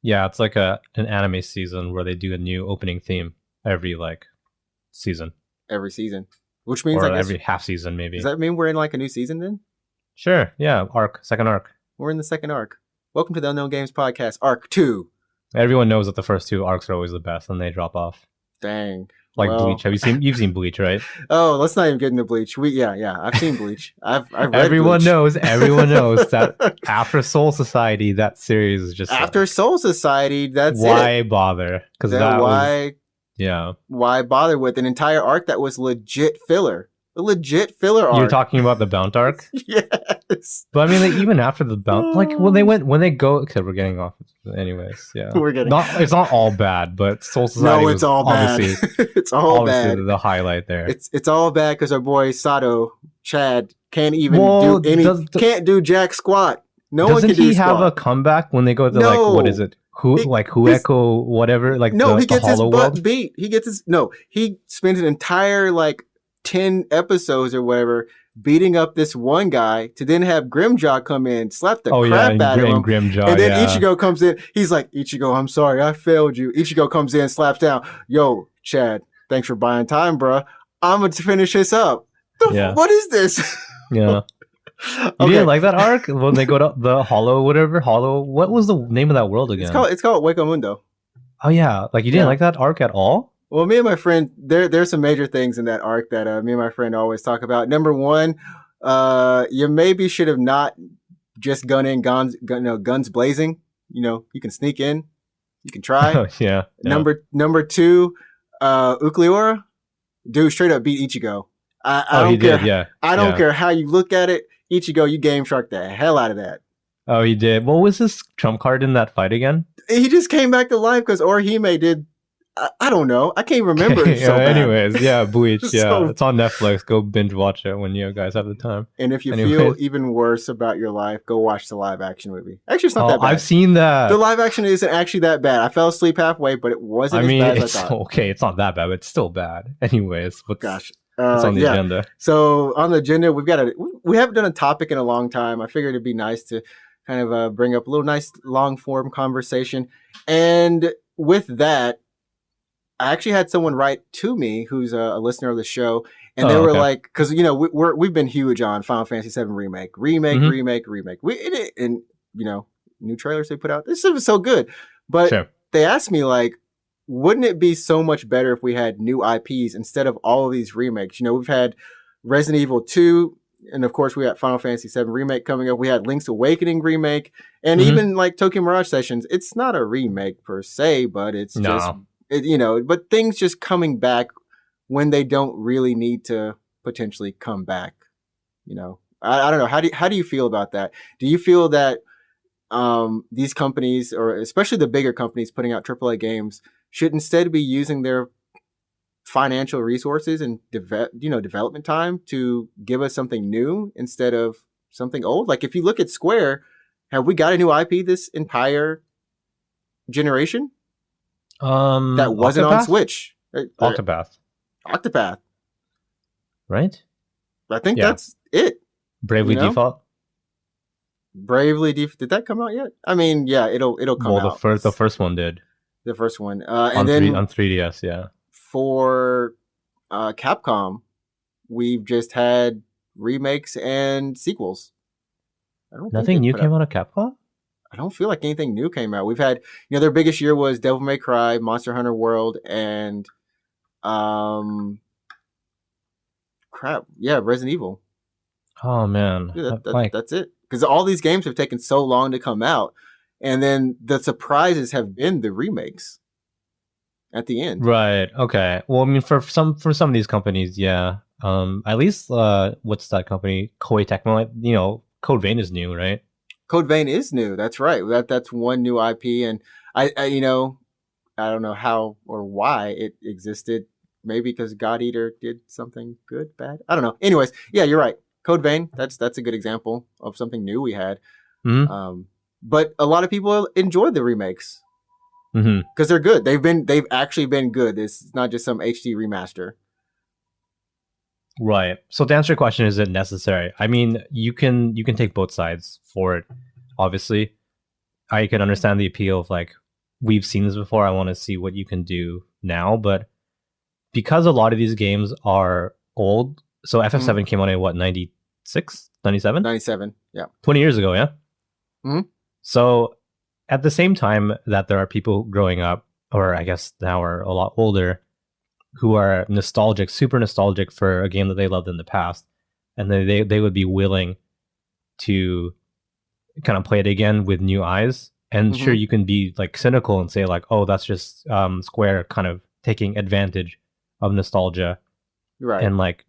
B: Yeah, it's like an anime season where they do a new opening theme every season.
A: Every season. Which means
B: or every half season, maybe.
A: Does that mean we're in like a new season then?
B: Sure. Yeah. Second arc.
A: We're in the second arc. Welcome to the Unknown Games Podcast, Arc 2.
B: Everyone knows that the first two arcs are always the best and they drop off.
A: Dang.
B: Like Bleach. You've seen Bleach, right?
A: Oh, let's not even get into Bleach. I've seen Bleach. I've read
B: Everyone
A: Bleach.
B: Everyone knows that after Soul Society, that series is just
A: after Soul Society. That's
B: why bother? Because
A: why bother with an entire arc that was legit filler? A legit filler arc.
B: You're talking about the Bount arc?
A: Yes.
B: But I mean, like, even after the Bount, like when they go, except we're getting off. Anyways, yeah. It's not all bad, but Soul Society
A: it's all bad. It's all bad.
B: The highlight there.
A: It's all bad because our boy Sato, Chad, can't even can't do jack squat. No one can do
B: Doesn't he have a comeback when they go to like, what is it? Hueko, whatever, like
A: he gets his butt
B: world?
A: beat. He spends an entire like 10 episodes or whatever beating up this one guy to then have Grimjaw come in, slap the crap out of him.
B: Grimjaw,
A: and then Ichigo comes in. He's like, Ichigo, I'm sorry, I failed you. Ichigo comes in, slaps down. Yo, Chad, thanks for buying time, bruh. I'm going to finish this up. What is this?
B: Yeah. You didn't like that arc when they go to the Hollow, what was the name of that world again?
A: It's called Hueco Mundo.
B: Oh yeah, like you didn't like that arc at all?
A: Well, me and my friend, there's some major things in that arc that me and my friend always talk about. Number one, you maybe should have not just guns blazing. You can sneak in, you can try.
B: Yeah.
A: Number two, Ucleora, dude, straight up beat Ichigo. I don't care.
B: Yeah.
A: I don't care how you look at it. Ichigo, you Game Shark the hell out of that.
B: Oh, he did. What was his trump card in that fight again?
A: He just came back to life because Orihime did. I don't know. I can't remember.
B: Anyways, yeah, Bleach. Yeah, it's on Netflix. Go binge watch it when you guys have the time.
A: And if you feel even worse about your life, go watch the live action movie. Actually, it's not that bad.
B: I've seen that.
A: The live action isn't actually that bad. I fell asleep halfway, but it wasn't as bad as I thought.
B: Okay, it's not that bad, but it's still bad. Anyways,
A: gosh.
B: What's on the agenda?
A: So on the agenda, we haven't done a topic in a long time. I figured it'd be nice to kind of bring up a little nice long form conversation. And with that, I actually had someone write to me who's a listener of the show, and they were like, because we've been huge on Final Fantasy VII remake, and new trailers they put out. This was so good, but they asked me like, wouldn't it be so much better if we had new IPs instead of all of these remakes? We've had Resident Evil 2, And of course, we got Final Fantasy VII Remake coming up. We had Link's Awakening Remake. And
B: Mhm.
A: even like Tokyo Mirage Sessions, it's not a remake per se, but it's just, but things just coming back when they don't really need to potentially come back. I don't know. How do you feel about that? Do you feel that these companies, or especially the bigger companies putting out AAA games, should instead be using their financial resources and development time to give us something new instead of something old? Like if you look at Square, have we got a new IP this entire generation that wasn't on Switch? Octopath,
B: right?
A: I think that's it.
B: Bravely Default.
A: Did that come out yet? I mean, yeah, it'll come out.
B: The first one did.
A: The first one,
B: on 3DS, yeah.
A: For Capcom, we've just had remakes and sequels.
B: Nothing new came out of Capcom?
A: I don't feel like anything new came out. We've had, their biggest year was Devil May Cry, Monster Hunter World, and Resident Evil.
B: Oh man,
A: that's it. Because all these games have taken so long to come out, and then the surprises have been the remakes at the end.
B: Right. Okay. Well, I mean, for some of these companies, yeah. At least what's that company? Koei Tecmo. Code Vein is new, right?
A: Code Vein is new. That's right. That's one new IP, and I don't know how or why it existed. Maybe because God Eater did something good, bad. I don't know. Anyways, yeah, you're right. Code Vein. That's a good example of something new we had.
B: Mm-hmm.
A: But a lot of people enjoyed the remakes
B: because
A: they're good. They've actually been good. It's not just some HD remaster.
B: Right. So to answer your question, is it necessary? I mean, you can take both sides for it. Obviously, I can understand the appeal of like, we've seen this before. I want to see what you can do now. But because a lot of these games are old, so FF7 came out in what, 96, 97?
A: 97. Yeah.
B: 20 years ago. Yeah.
A: Mm-hmm.
B: So at the same time that there are people growing up, or I guess now are a lot older, who are nostalgic, super nostalgic for a game that they loved in the past, and they would be willing to kind of play it again with new eyes. And sure, you can be like cynical and say like, oh, that's just Square kind of taking advantage of nostalgia,
A: right?
B: And like,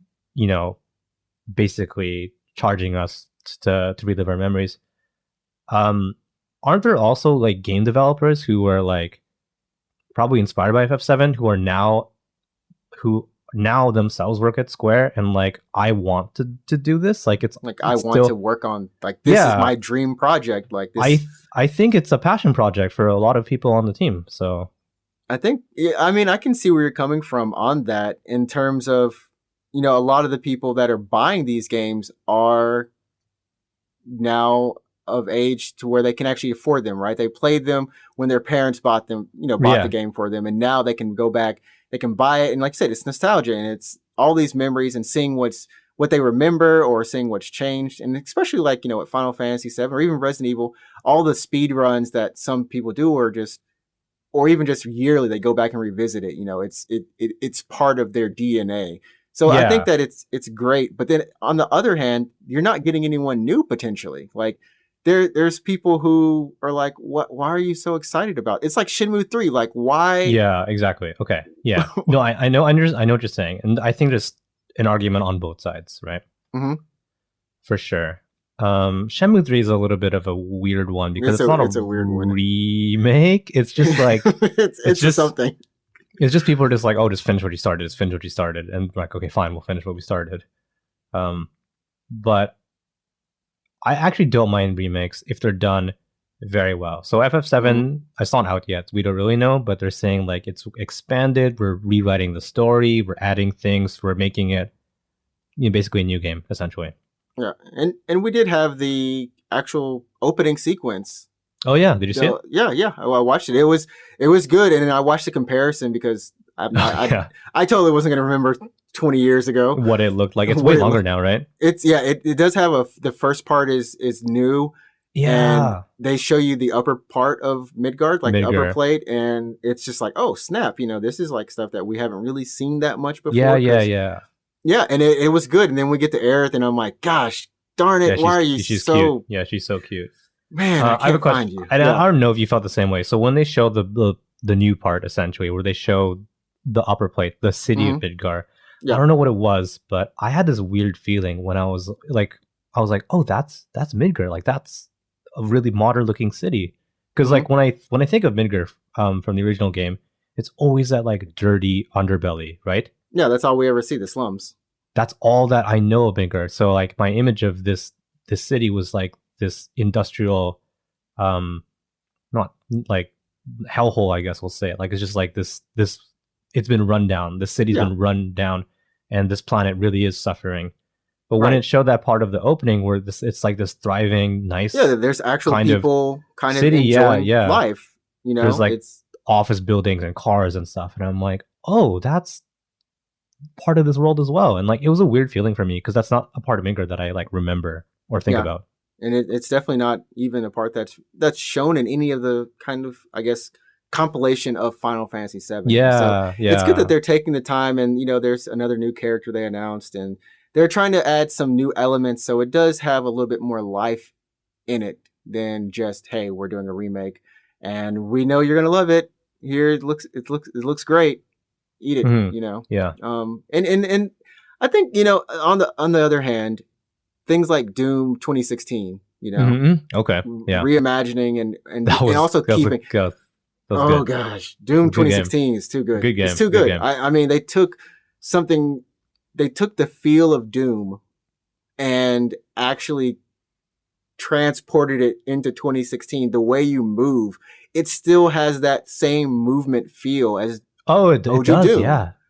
B: basically charging us to relive our memories. Aren't there also like game developers who were like probably inspired by FF7 who now themselves work at Square and like, I want to do this, like it's like
A: I want to work on like this is my dream project, like this.
B: I think it's a passion project for a lot of people on the team. So
A: I think, I mean, I can see where you're coming from on that in terms of, a lot of the people that are buying these games are now of age to where they can actually afford them, right? They played them when their parents bought them, bought the game for them, and now they can go back, they can buy it, and like I said, it's nostalgia, and it's all these memories and seeing what they remember or seeing what's changed, and especially like with Final Fantasy VII or even Resident Evil, all the speed runs that some people do, or even just yearly they go back and revisit it. It's part of their DNA. So I think that it's great, but then on the other hand, you're not getting anyone new potentially. Like there's people who are like, "What? Why are you so excited about?" It's like Shenmue 3. Like, why?
B: Yeah, exactly. Okay, yeah. No, I know what you're saying, and I think there's an argument on both sides, right?
A: Mm-hmm.
B: For sure. Shenmue 3 is a little bit of a weird one because it's a weird remake. It's just like
A: it's just something.
B: It's just people are just like, oh, just finish what you started. Just finish what you started, and like, okay, fine, we'll finish what we started. But I actually don't mind remakes if they're done very well. So FF7, it's not out yet. We don't really know, but they're saying like it's expanded. We're rewriting the story. We're adding things. We're making it, basically a new game essentially.
A: Yeah, and we did have the actual opening sequence.
B: Oh yeah, did you see it?
A: Yeah. I watched it. It was good, and then I watched the comparison because I totally wasn't going to remember 20 years ago
B: what it looked like. It's way longer now, right?
A: It does have the first part is new.
B: Yeah,
A: and they show you the upper part of Midgard, like the upper plate, and it's just like, oh snap! This is like stuff that we haven't really seen that much before.
B: Yeah.
A: Yeah, and it was good. And then we get to Aerith, and I'm like, gosh, darn
B: Yeah,
A: it, why are you
B: she's cute.
A: so...
B: Yeah, she's so cute.
A: Man, I
B: I have a
A: can't
B: question.
A: find you.
B: And
A: Yeah.
B: I don't know if you felt the same way. So when they show the new part, essentially, where they show the upper plate, the city of Midgar,
A: Yeah.
B: I don't know what it was, but I had this weird feeling when I was like, oh, that's Midgar. Like that's a really modern looking city. Because like when I think of Midgar from the original game, it's always that like dirty underbelly, right?
A: Yeah, that's all we ever see, the slums.
B: That's all that I know of Midgar. So like my image of this city was like this industrial, not like hellhole, I guess we'll say it. Like it's just like this it's been run down. The city's been run down, and this planet really is suffering. But when it showed that part of the opening where it's like this thriving, nice,
A: there's actual people kind of
B: city,
A: enjoying life. You know,
B: there's like
A: it's
B: office buildings and cars and stuff, and I'm like, oh, that's part of this world as well. And like it was a weird feeling for me because that's not a part of Midgar that I like remember or think about.
A: And it's definitely not even a part that's shown in any of the kind of, I guess, compilation of Final Fantasy VII. So it's good that they're taking the time, and you know, there's another new character they announced, and they're trying to add some new elements, so it does have a little bit more life in it than just, hey, we're doing a remake, and we know you're gonna love it. Here it looks great. Eat it, you know.
B: Yeah.
A: And I think, you know, on the other hand, things like Doom 2016, you know,
B: okay, yeah,
A: reimagining and also keeping. Oh gosh, Doom 2016 is too good.
B: Good game.
A: It's too good. I mean, they took the feel of Doom and actually transported it into 2016. The way you move, it still has that same movement feel as
B: it does. Doom.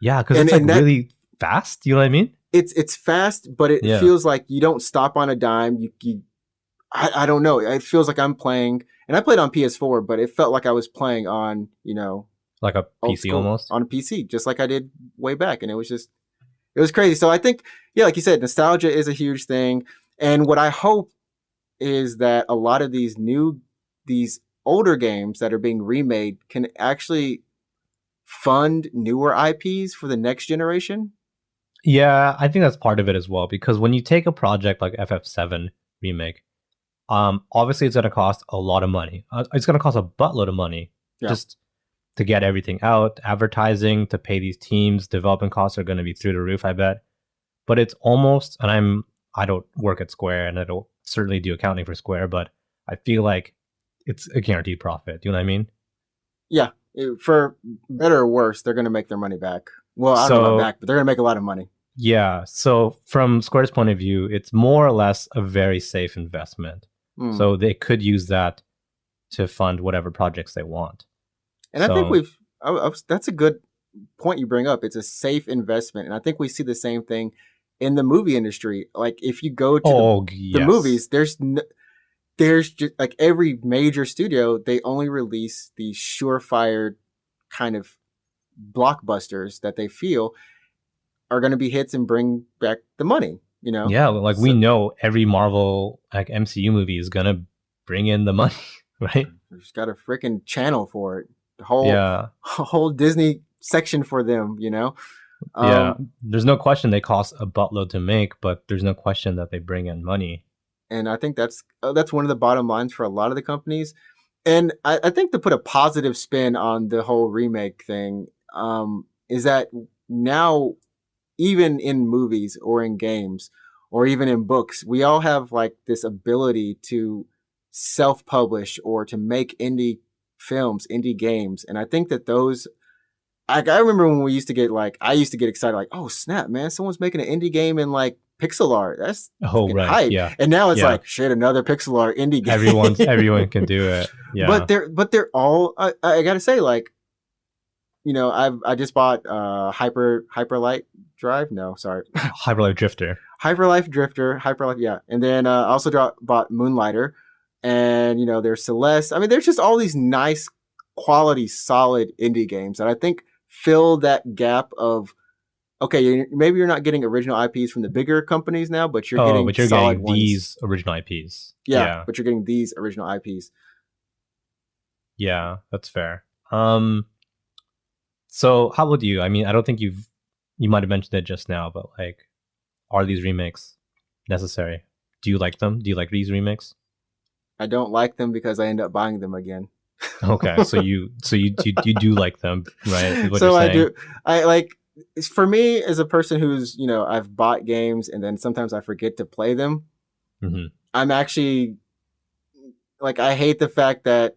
B: Yeah, because it's like really fast. You know what I mean?
A: It's fast, but it feels like you don't stop on a dime. I don't know. It feels like I'm playing, and I played on PS4, but it felt like I was playing on, you know,
B: like a PC almost.
A: On a PC, just like I did way back. And it was crazy. So I think, like you said, nostalgia is a huge thing. And what I hope is that a lot of these older games that are being remade can actually fund newer IPs for the next generation.
B: Yeah, I think that's part of it as well, because when you take a project like FF7 remake, obviously it's going to cost a lot of money. It's going to cost a buttload of money just to get everything out, advertising, to pay these teams. Development costs are going to be through the roof, I bet. But it's almost, and I don't work at Square, and I don't certainly do accounting for Square, but I feel like it's a guaranteed profit. Do you know what I mean?
A: Yeah, for better or worse, they're going to make their money back. Well, I don't know back, but they're going to make a lot of money.
B: Yeah. So from Square's point of view, it's more or less a very safe investment. So they could use that to fund whatever projects they want.
A: And I think that's a good point you bring up. It's a safe investment. And I think we see the same thing in the movie industry. Like if you go to the movies, there's just like every major studio, they only release these surefire kind of blockbusters that they feel are going to be hits and bring back the money, you know?
B: Yeah, like we know every Marvel like MCU movie is going to bring in the money, right?
A: There's got a freaking channel for it. The whole Disney section for them, you know?
B: There's no question they cost a buttload to make, but there's no question that they bring in money.
A: And I think that's one of the bottom lines for a lot of the companies. And I think to put a positive spin on the whole remake thing, is that now, even in movies or in games or even in books, we all have like this ability to self-publish or to make indie films, indie games. And I think that those, I remember when we used to get I used to get excited, like, oh snap, man, someone's making an indie game in like pixel art. That's hype.
B: Yeah.
A: And now it's like, shit, another pixel art indie game.
B: Everyone can do it. Yeah.
A: But they're all, I gotta say, like, you know, I just bought Hyperlight Drive. No, sorry.
B: Hyperlife Drifter.
A: Hyperlife, yeah. And then I also bought Moonlighter. And, you know, there's Celeste. I mean, there's just all these nice quality, solid indie games that I think fill that gap of, okay, maybe you're not getting original IPs from the bigger companies now, but you're getting
B: these original IPs.
A: Yeah, but you're getting these original IPs.
B: Yeah, that's fair. So how about you? I mean, I don't think you've you might have mentioned it just now, but like, are these remakes necessary? Do you like them? Do you like these remakes?
A: I don't like them because I end up buying them again.
B: Okay, so you do like them, right? Is what
A: So
B: you're
A: I
B: saying.
A: do. I like. For me, as a person who's I've bought games and then sometimes I forget to play them.
B: Mm-hmm.
A: I'm actually like, I hate the fact that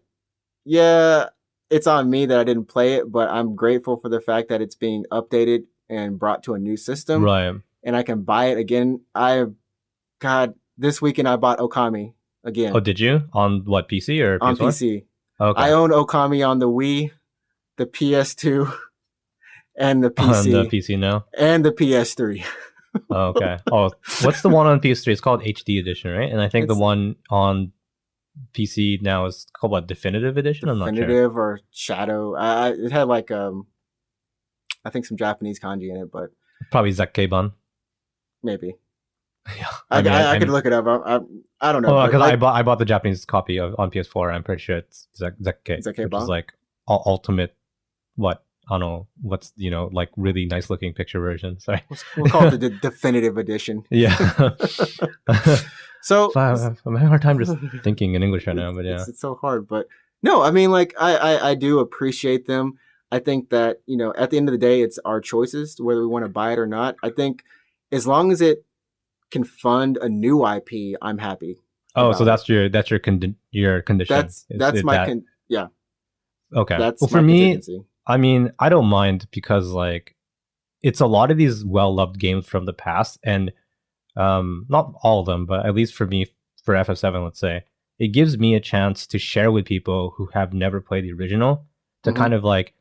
A: it's on me that I didn't play it, but I'm grateful for the fact that it's being updated and brought to a new system,
B: Right.
A: and I can buy it again. This weekend I bought Okami again.
B: Oh, did you? On what, PC or PS4?
A: On PC.
B: Okay.
A: I own Okami on the Wii, the PS2, and the PC.
B: On the PC now?
A: And the PS3.
B: Oh, okay. Oh, what's the one on PS3? It's called HD Edition, right? And I think the one on PC now is called what? Definitive Edition? I'm not sure.
A: Definitive or Shadow. It had like I think some Japanese kanji in it, but
B: probably Zekkeiban.
A: Maybe.
B: Yeah,
A: I could look it up. I don't know.
B: Oh, because I bought the Japanese copy on PS4. I'm pretty sure it's Zekkei, which is like ultimate. What? I don't know. What's like really nice looking picture version. Sorry,
A: we'll call it the definitive edition.
B: Yeah.
A: So
B: I'm having a hard time just thinking in English right now, but yeah,
A: it's so hard. But no, I mean, like I do appreciate them. I think that at the end of the day, it's our choices whether we want to buy it or not. I think as long as it can fund a new IP, I'm happy.
B: Oh, so that's your condition.
A: That's my yeah.
B: Okay.
A: That's
B: well, for me, I mean, I don't mind because like it's a lot of these well-loved games from the past, and not all of them, but at least for me, for FF7, let's say, it gives me a chance to share with people who have never played the original to kind of like.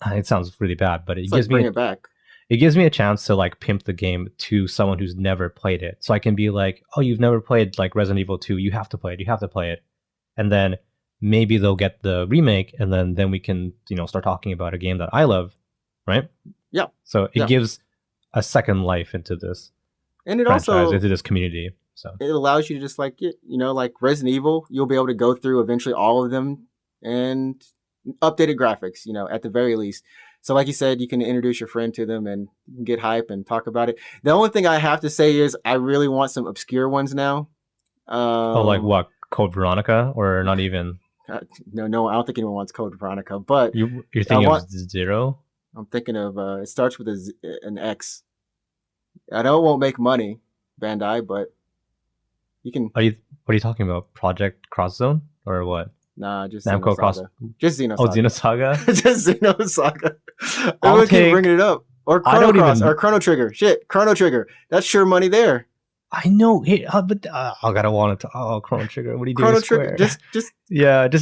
B: It sounds really bad, but it gives me
A: bring it back.
B: It gives me a chance to like pimp the game to someone who's never played it. So I can be like, "Oh, you've never played like Resident Evil 2, you have to play it. You have to play it." And then maybe they'll get the remake, and then we can, start talking about a game that I love, right?
A: Yeah.
B: So it gives a second life into this,
A: and it
B: franchise,
A: also
B: into this community. So
A: it allows you to just like like Resident Evil, you'll be able to go through eventually all of them and updated graphics, at the very least. So like you said, you can introduce your friend to them and get hype and talk about it. The only thing I have to say is I really want some obscure ones now.
B: like what? Code Veronica, or not even?
A: No, I don't think anyone wants Code Veronica. But
B: you're thinking of Zero?
A: I'm thinking of it starts with an X. I know it won't make money, Bandai, but you can.
B: What are you talking about? Project Cross Zone or what?
A: Nah, just
B: Namco Cross.
A: Just Xenosaga.
B: Oh, Xenosaga.
A: Just Xenosaga. Everyone keep bringing it up. Or Chrono Cross or Chrono Trigger. Shit, Chrono Trigger. That's sure money there.
B: I know, but I gotta want it. Chrono Trigger. What are you doing?
A: Chrono Trigger.
B: Just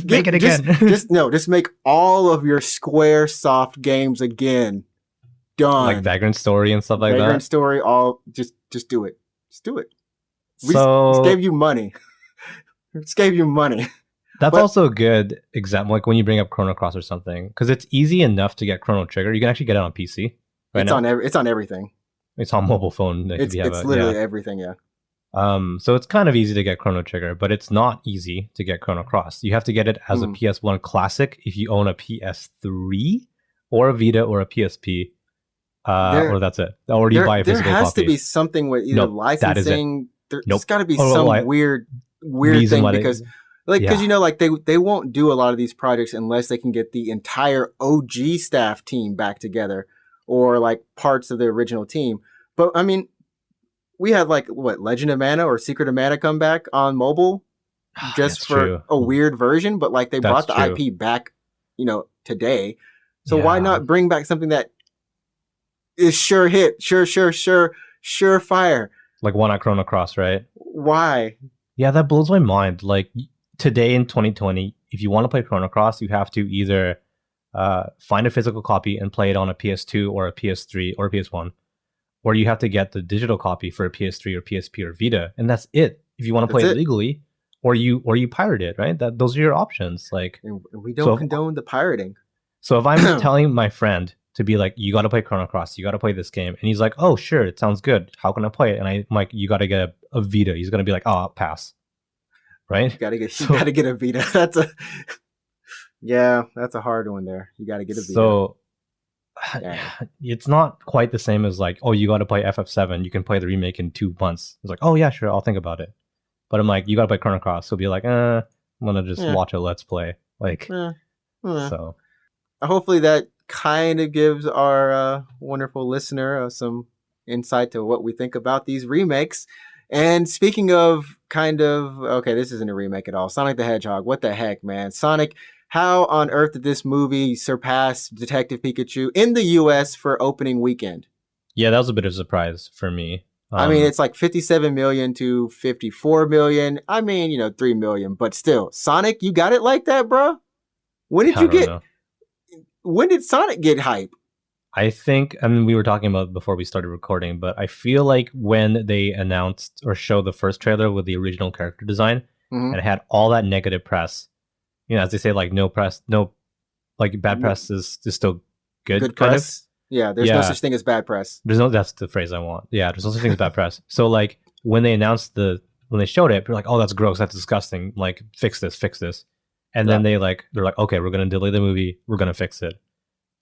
B: make it again.
A: just make all of your Square Soft games again. Done.
B: Like Vagrant Story and stuff like that.
A: Vagrant Story. Just do it. Just do it. We just gave you money. Just gave you money.
B: That's also a good example, like when you bring up Chrono Cross or something, because it's easy enough to get Chrono Trigger. You can actually get it on PC.
A: It's on everything.
B: It's on mobile phone.
A: It's literally everything, yeah.
B: So it's kind of easy to get Chrono Trigger, but it's not easy to get Chrono Cross. You have to get it as a PS1 classic if you own a PS3 or a Vita or a PSP, or that's it. Or you buy a physical copy.
A: There has to be something with either licensing. There's got to be weird thing because. Because they won't do a lot of these projects unless they can get the entire OG staff team back together or like parts of the original team. But I mean, we had like Legend of Mana or Secret of Mana come back on mobile just for a weird version, but like they brought the IP back, today. So why not bring back something that is sure hit, sure fire? Like
B: one at Chrono Cross, right?
A: Why?
B: Yeah, that blows my mind. Like today in 2020, if you want to play Chrono Cross, you have to either find a physical copy and play it on a PS2 or a PS3 or a PS1, or you have to get the digital copy for a PS3 or PSP or Vita, and that's it. If you want to play it legally, or you pirate it, right? Those are your options. Like,
A: and we don't condone the pirating.
B: So if I'm telling my friend to be like, you got to play Chrono Cross, you got to play this game, and he's like, oh sure, it sounds good. How can I play it? And I'm like, you got to get a Vita. He's gonna be like, oh, I'll pass. Right?
A: You gotta get a Vita. That's a hard one there. You gotta get a Vita.
B: So
A: Yeah.
B: It's not quite the same as like, oh, you got to play FF7. You can play the remake in 2 months. It's like, oh yeah, sure, I'll think about it. But I'm like, you got to play Chrono Cross. So be like, I'm gonna just
A: Yeah.
B: watch a Let's Play. Like,
A: Yeah.
B: so
A: Hopefully that kind of gives our wonderful listener some insight to what we think about these remakes. And speaking of okay, this isn't a remake at all. Sonic the Hedgehog. What the heck, man? Sonic, how on earth did this movie surpass Detective Pikachu in the US for opening weekend?
B: yeah, that was a bit of a surprise for me.
A: I mean, it's like 57 million to 54 million. I mean, 3 million, but still, Sonic, you got it like that, bro? When did
B: I
A: you
B: don't
A: get
B: know.
A: When did Sonic get hype?
B: I think, I mean, we were talking about it before we started recording, but I feel like when they announced or showed the first trailer with the original character design, and it had all that negative press, as they say, like no press, like bad press is still good.
A: Good
B: kind
A: press.
B: of.
A: Yeah, there's no such thing as bad press.
B: That's the phrase I want. Yeah, there's no such thing as bad press. So like when they showed it, they're like, oh, that's gross, that's disgusting. Like fix this. And then they're like, okay, we're gonna delay the movie, we're gonna fix it.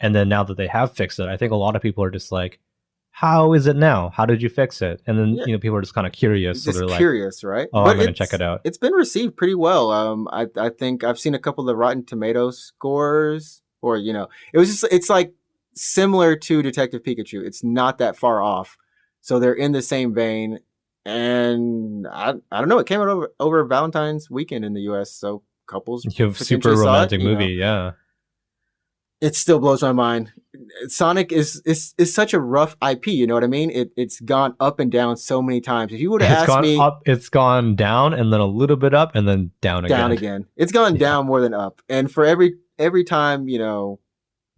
B: And then now that they have fixed it, I think a lot of people are just like, how is it now? How did you fix it? And then people are just kind of curious.
A: Just
B: so they're
A: curious, right?
B: Oh, I'm gonna check it out.
A: It's been received pretty well. I think I've seen a couple of the Rotten Tomatoes scores, or it's like similar to Detective Pikachu. It's not that far off, so they're in the same vein. And I don't know. It came out over Valentine's weekend in the U.S., so couples.
B: You have super romantic movie, yeah.
A: It still blows my mind. Sonic is such a rough IP. You know what I mean? It's gone up and down so many times. If you would have asked me,
B: up, it's gone down and then a little bit up and then down again.
A: It's gone down more than up. And for every time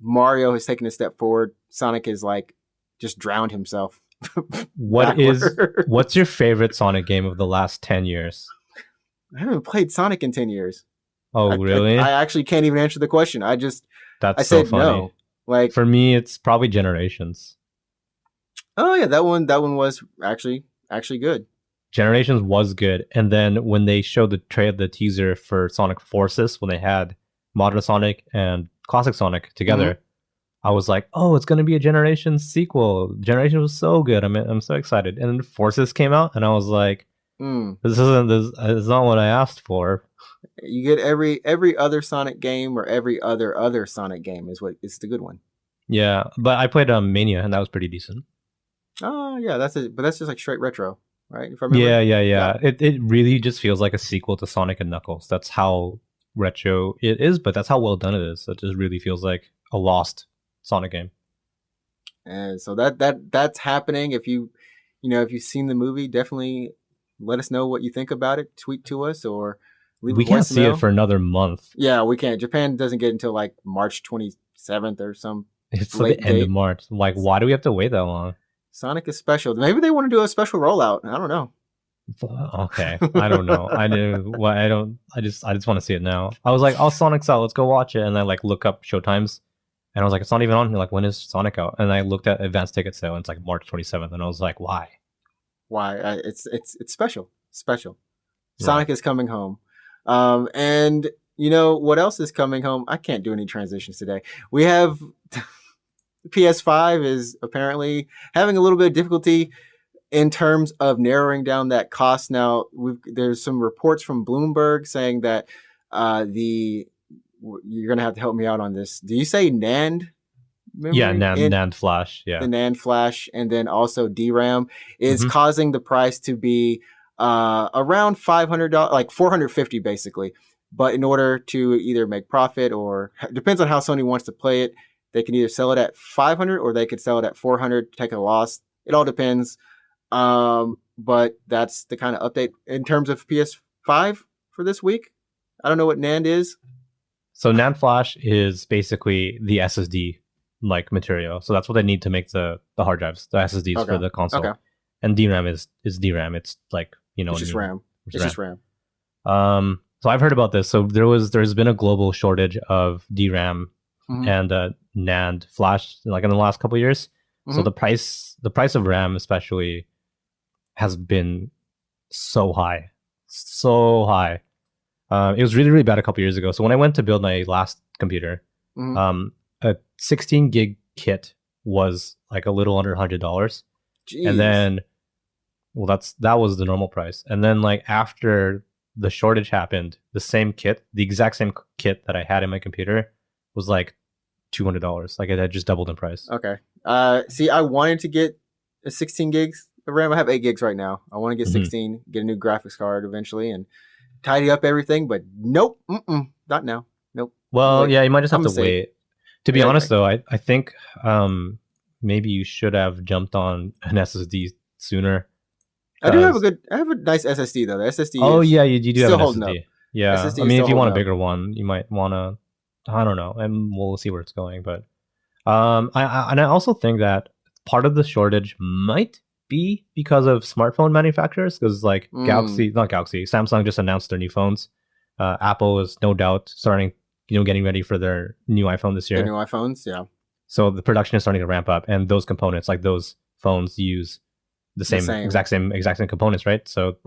A: Mario has taken a step forward, Sonic is like just drowned himself.
B: What's your favorite Sonic game of the last 10 years?
A: I haven't played Sonic in 10 years.
B: Oh, really?
A: I actually can't even answer the question. I
B: said
A: funny. No. Like,
B: for me, it's probably Generations.
A: Oh yeah, that one was actually good.
B: Generations was good, and then when they showed the teaser for Sonic Forces, when they had Modern Sonic and Classic Sonic together, I was like, "Oh, it's gonna be a Generations sequel." Generations was so good. I'm so excited. And then Forces came out, and I was like, "This is not what I asked for."
A: You get every other Sonic game, or every other Sonic game is the good one.
B: Yeah, but I played Mania, and that was pretty decent.
A: Oh yeah, but that's just like straight retro, right? If I remember.
B: Yeah. It really just feels like a sequel to Sonic and Knuckles. That's how retro it is, but that's how well done it is. It just really feels like a lost Sonic game.
A: And so that's happening. If you've seen the movie, definitely let us know what you think about it. Tweet to us or leave
B: we can't see it for another month.
A: Yeah, we can't. Japan doesn't get until like March 27th or some.
B: It's like the end of March. Like, why do we have to wait that long?
A: Sonic is special. Maybe they want to do a special rollout. I don't know.
B: Okay, I don't know. I just want to see it now. I was like, "Oh, Sonic's out. Let's go watch it." And I like look up showtimes, and I was like, "It's not even on." Like, when is Sonic out? And I looked at advanced ticket sale, and it's like March 27th, and I was like, "Why?
A: Why? It's special. Special. Right. Sonic is coming home, and what else is coming home? I can't do any transitions today. We have. PS5 is apparently having a little bit of difficulty in terms of narrowing down that cost. Now, there's some reports from Bloomberg saying that you're going to have to help me out on this. Do you say NAND memory?
B: Yeah, NAND flash. Yeah.
A: The NAND flash and then also DRAM is causing the price to be around $500, like $450 basically. But in order to either make profit or depends on how Sony wants to play it, they can either sell it at $500 or they could sell it at $400, take a loss. It all depends. But that's the kind of update in terms of PS5 for this week. I don't know what NAND is.
B: So NAND flash is basically the SSD like material. So that's what they need to make the hard drives, the SSDs for the console. Okay. And DRAM is DRAM. It's like,
A: it's just RAM. Just RAM.
B: So I've heard about this. So there's been a global shortage of DRAM and NAND flash like in the last couple of years. So the price of RAM especially has been so high. It was really bad a couple of years ago. So when I went to build my last computer, a 16 gig kit was like a little under $100.
A: Jeez.
B: And then, well, that was the normal price. And then like after the shortage happened, the exact same kit that I had in my computer was like $200. Like it had just doubled in price.
A: Okay. See, I wanted to get a 16 gigs of RAM. I have 8 gigs right now. I want to get 16, get a new graphics card eventually, and tidy up everything. But nope, not now. Nope.
B: Well, yeah, you might just have to wait. To be honest, though, I think maybe you should have jumped on an SSD sooner. I
A: have a nice SSD though. The SSD.
B: Oh yeah, you do have an
A: holding
B: SSD.
A: Up.
B: Yeah,
A: SSD
B: I mean, if you want a bigger one, you might want to. I don't know, and we'll see where it's going. But I also think that part of the shortage might be because of smartphone manufacturers, because like Samsung just announced their new phones. Apple is no doubt starting, getting ready for their new iPhone this year.
A: The new iPhones, yeah.
B: So the production is starting to ramp up, and those components, like those phones, use the exact same components, right? So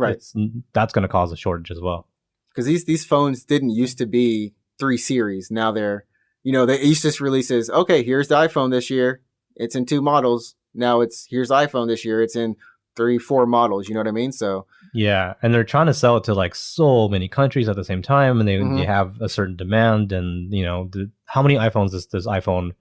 B: that's going to cause a shortage as well.
A: Because these phones didn't used to be 3 series. Now they're, they used to just releases. Okay, here's the iPhone this year. It's in 2 models. Now here's iPhone this year. It's in 3-4 models. You know what I mean? So
B: yeah, and they're trying to sell it to like so many countries at the same time, and they have a certain demand. And how many iPhones does iPhone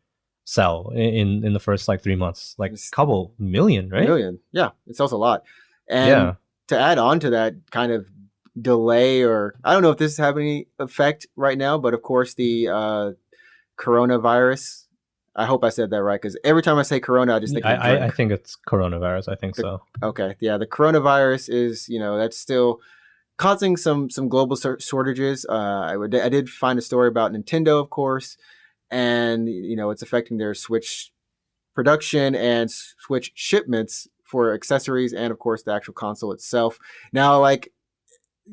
B: sell in the first like 3 months? Like a couple million, right?
A: Million, yeah. It sells a lot. And to add on to that kind of delay, or I don't know if this is having any effect right now, but of course the coronavirus. I hope I said that right, because every time I say corona, I just think
B: I think it's coronavirus. I think so.
A: Okay, yeah, the coronavirus is, that's still causing some global shortages. I did find a story about Nintendo, of course, and it's affecting their Switch production and Switch shipments for accessories, and of course the actual console itself. Now, like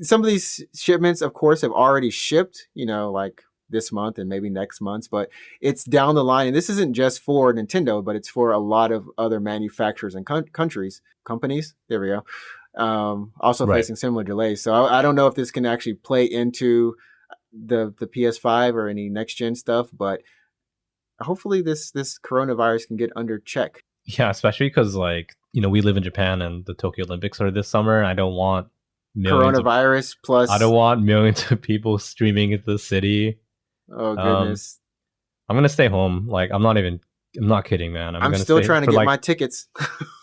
A: some of these shipments, of course, have already shipped. Like this month and maybe next month, but it's down the line. And this isn't just for Nintendo, but it's for a lot of other manufacturers and companies. There we go. Also facing similar delays. So I don't know if this can actually play into the PS5 or any next gen stuff, but hopefully this coronavirus can get under check.
B: Yeah, especially because we live in Japan and the Tokyo Olympics are this summer. I don't want
A: coronavirus plus.
B: I don't want millions of people streaming into the city.
A: Oh goodness!
B: I'm gonna stay home. I'm not kidding, man.
A: I'm still trying to get my tickets.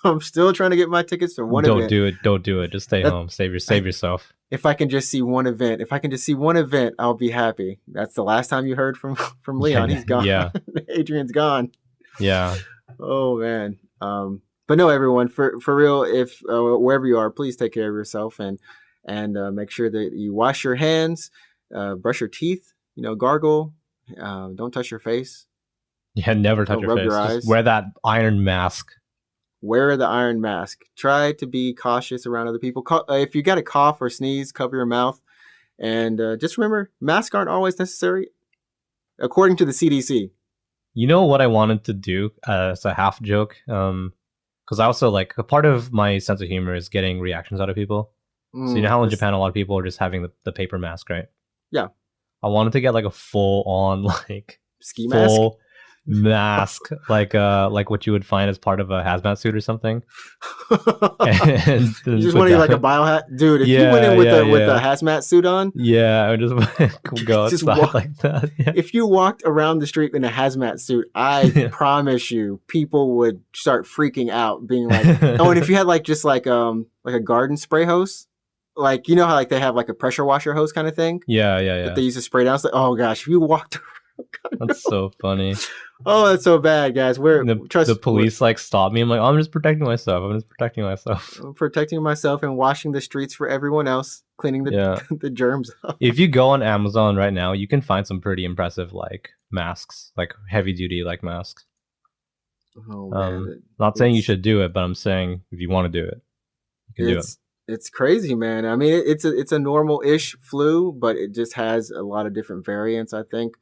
A: I'm still trying to get my tickets for one event.
B: Don't do it. Just stay home. Save yourself.
A: If I can just see one event, I'll be happy. That's the last time you heard from Leon. He's gone.
B: Yeah.
A: Adrian's gone.
B: Yeah.
A: Oh man. But no, everyone, for real, if wherever you are, please take care of yourself and make sure that you wash your hands, brush your teeth. Gargle. Don't touch your face.
B: Yeah, never touch your face. Your eyes. Just wear that iron mask.
A: Wear the iron mask. Try to be cautious around other people. If you got a cough or sneeze, cover your mouth. And just remember, masks aren't always necessary, according to the CDC.
B: You know what I wanted to do as a half joke? Because I also a part of my sense of humor is getting reactions out of people. So how in Japan a lot of people are just having the paper mask, right?
A: Yeah.
B: I wanted to get a full on
A: ski
B: mask, like what you would find as part of a hazmat suit or something. And
A: you just want to get a biohazard, dude. If you went in with a hazmat suit on,
B: I would just go outside like that. Yeah.
A: If you walked around the street in a hazmat suit, I promise you, people would start freaking out, being like, "Oh!" And if you had just a garden spray hose. How they have a pressure washer hose kind of thing?
B: Yeah.
A: That they use to spray down. It's oh gosh, if you walked around.
B: That's so funny.
A: Oh, that's so bad, guys.
B: The police stopped me. I'm like, oh, I'm just protecting myself.
A: I'm protecting myself and washing the streets for everyone else, cleaning the germs up.
B: If you go on Amazon right now, you can find some pretty impressive masks, heavy duty masks.
A: Oh man.
B: Not saying you should do it, but I'm saying if you want to do it, you can do it.
A: It's crazy, man. I mean, it's a normal-ish flu, but it just has a lot of different variants, I think.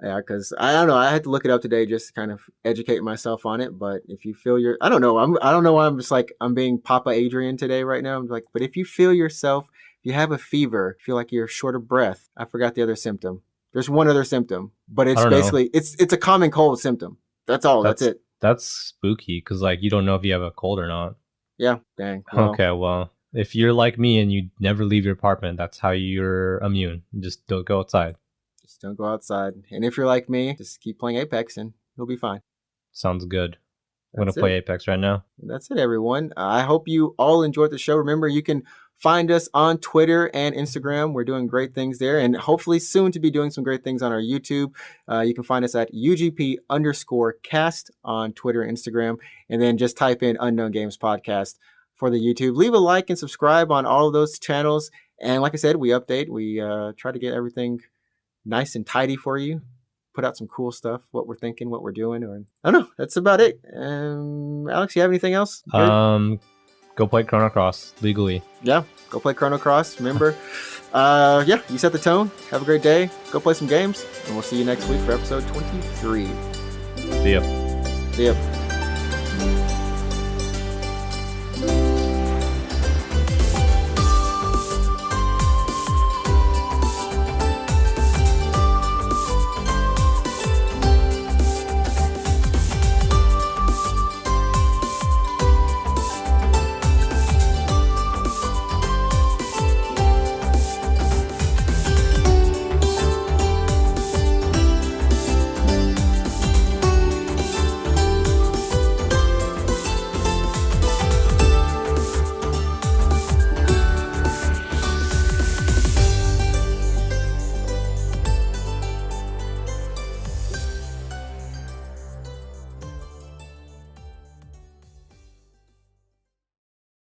A: Yeah, because I don't know. I had to look it up today just to kind of educate myself on it. But if you feel I don't know. I don't know why I'm just I'm being Papa Adrian today right now. I'm but if you feel yourself, if you have a fever, feel like you're short of breath. I forgot the other symptom. There's one other symptom, but it's basically it's a common cold symptom. That's all. That's it.
B: That's spooky because like you don't know if you have a cold or not.
A: Yeah. Dang. Well,
B: Okay, well, if you're like me and you never leave your apartment, that's how you're immune. You just don't go outside.
A: just don't go outside. And if you're like me, just keep playing Apex and you'll be fine.
B: Sounds good. I'm
A: That's
B: gonna play
A: it.
B: Apex right now.
A: That's it, everyone. I hope you all enjoyed the show. Remember, you can find us on Twitter and Instagram. We're doing great things there, and hopefully soon to be doing some great things on our YouTube. You can find us at UGP_cast on Twitter and Instagram, and then just type in Unknown Games Podcast for the YouTube. Leave a like and subscribe on all of those channels. And like I said, we update. We try to get everything nice and tidy for you. Put out some cool stuff, what we're thinking, what we're doing, or I don't know. That's about it. Alex, you have anything else?
B: Good? Go play Chrono Cross legally.
A: Yeah, go play Chrono Cross. Remember, you set the tone. Have a great day. Go play some games, and we'll see you next week for episode 23.
B: See ya.
A: See ya.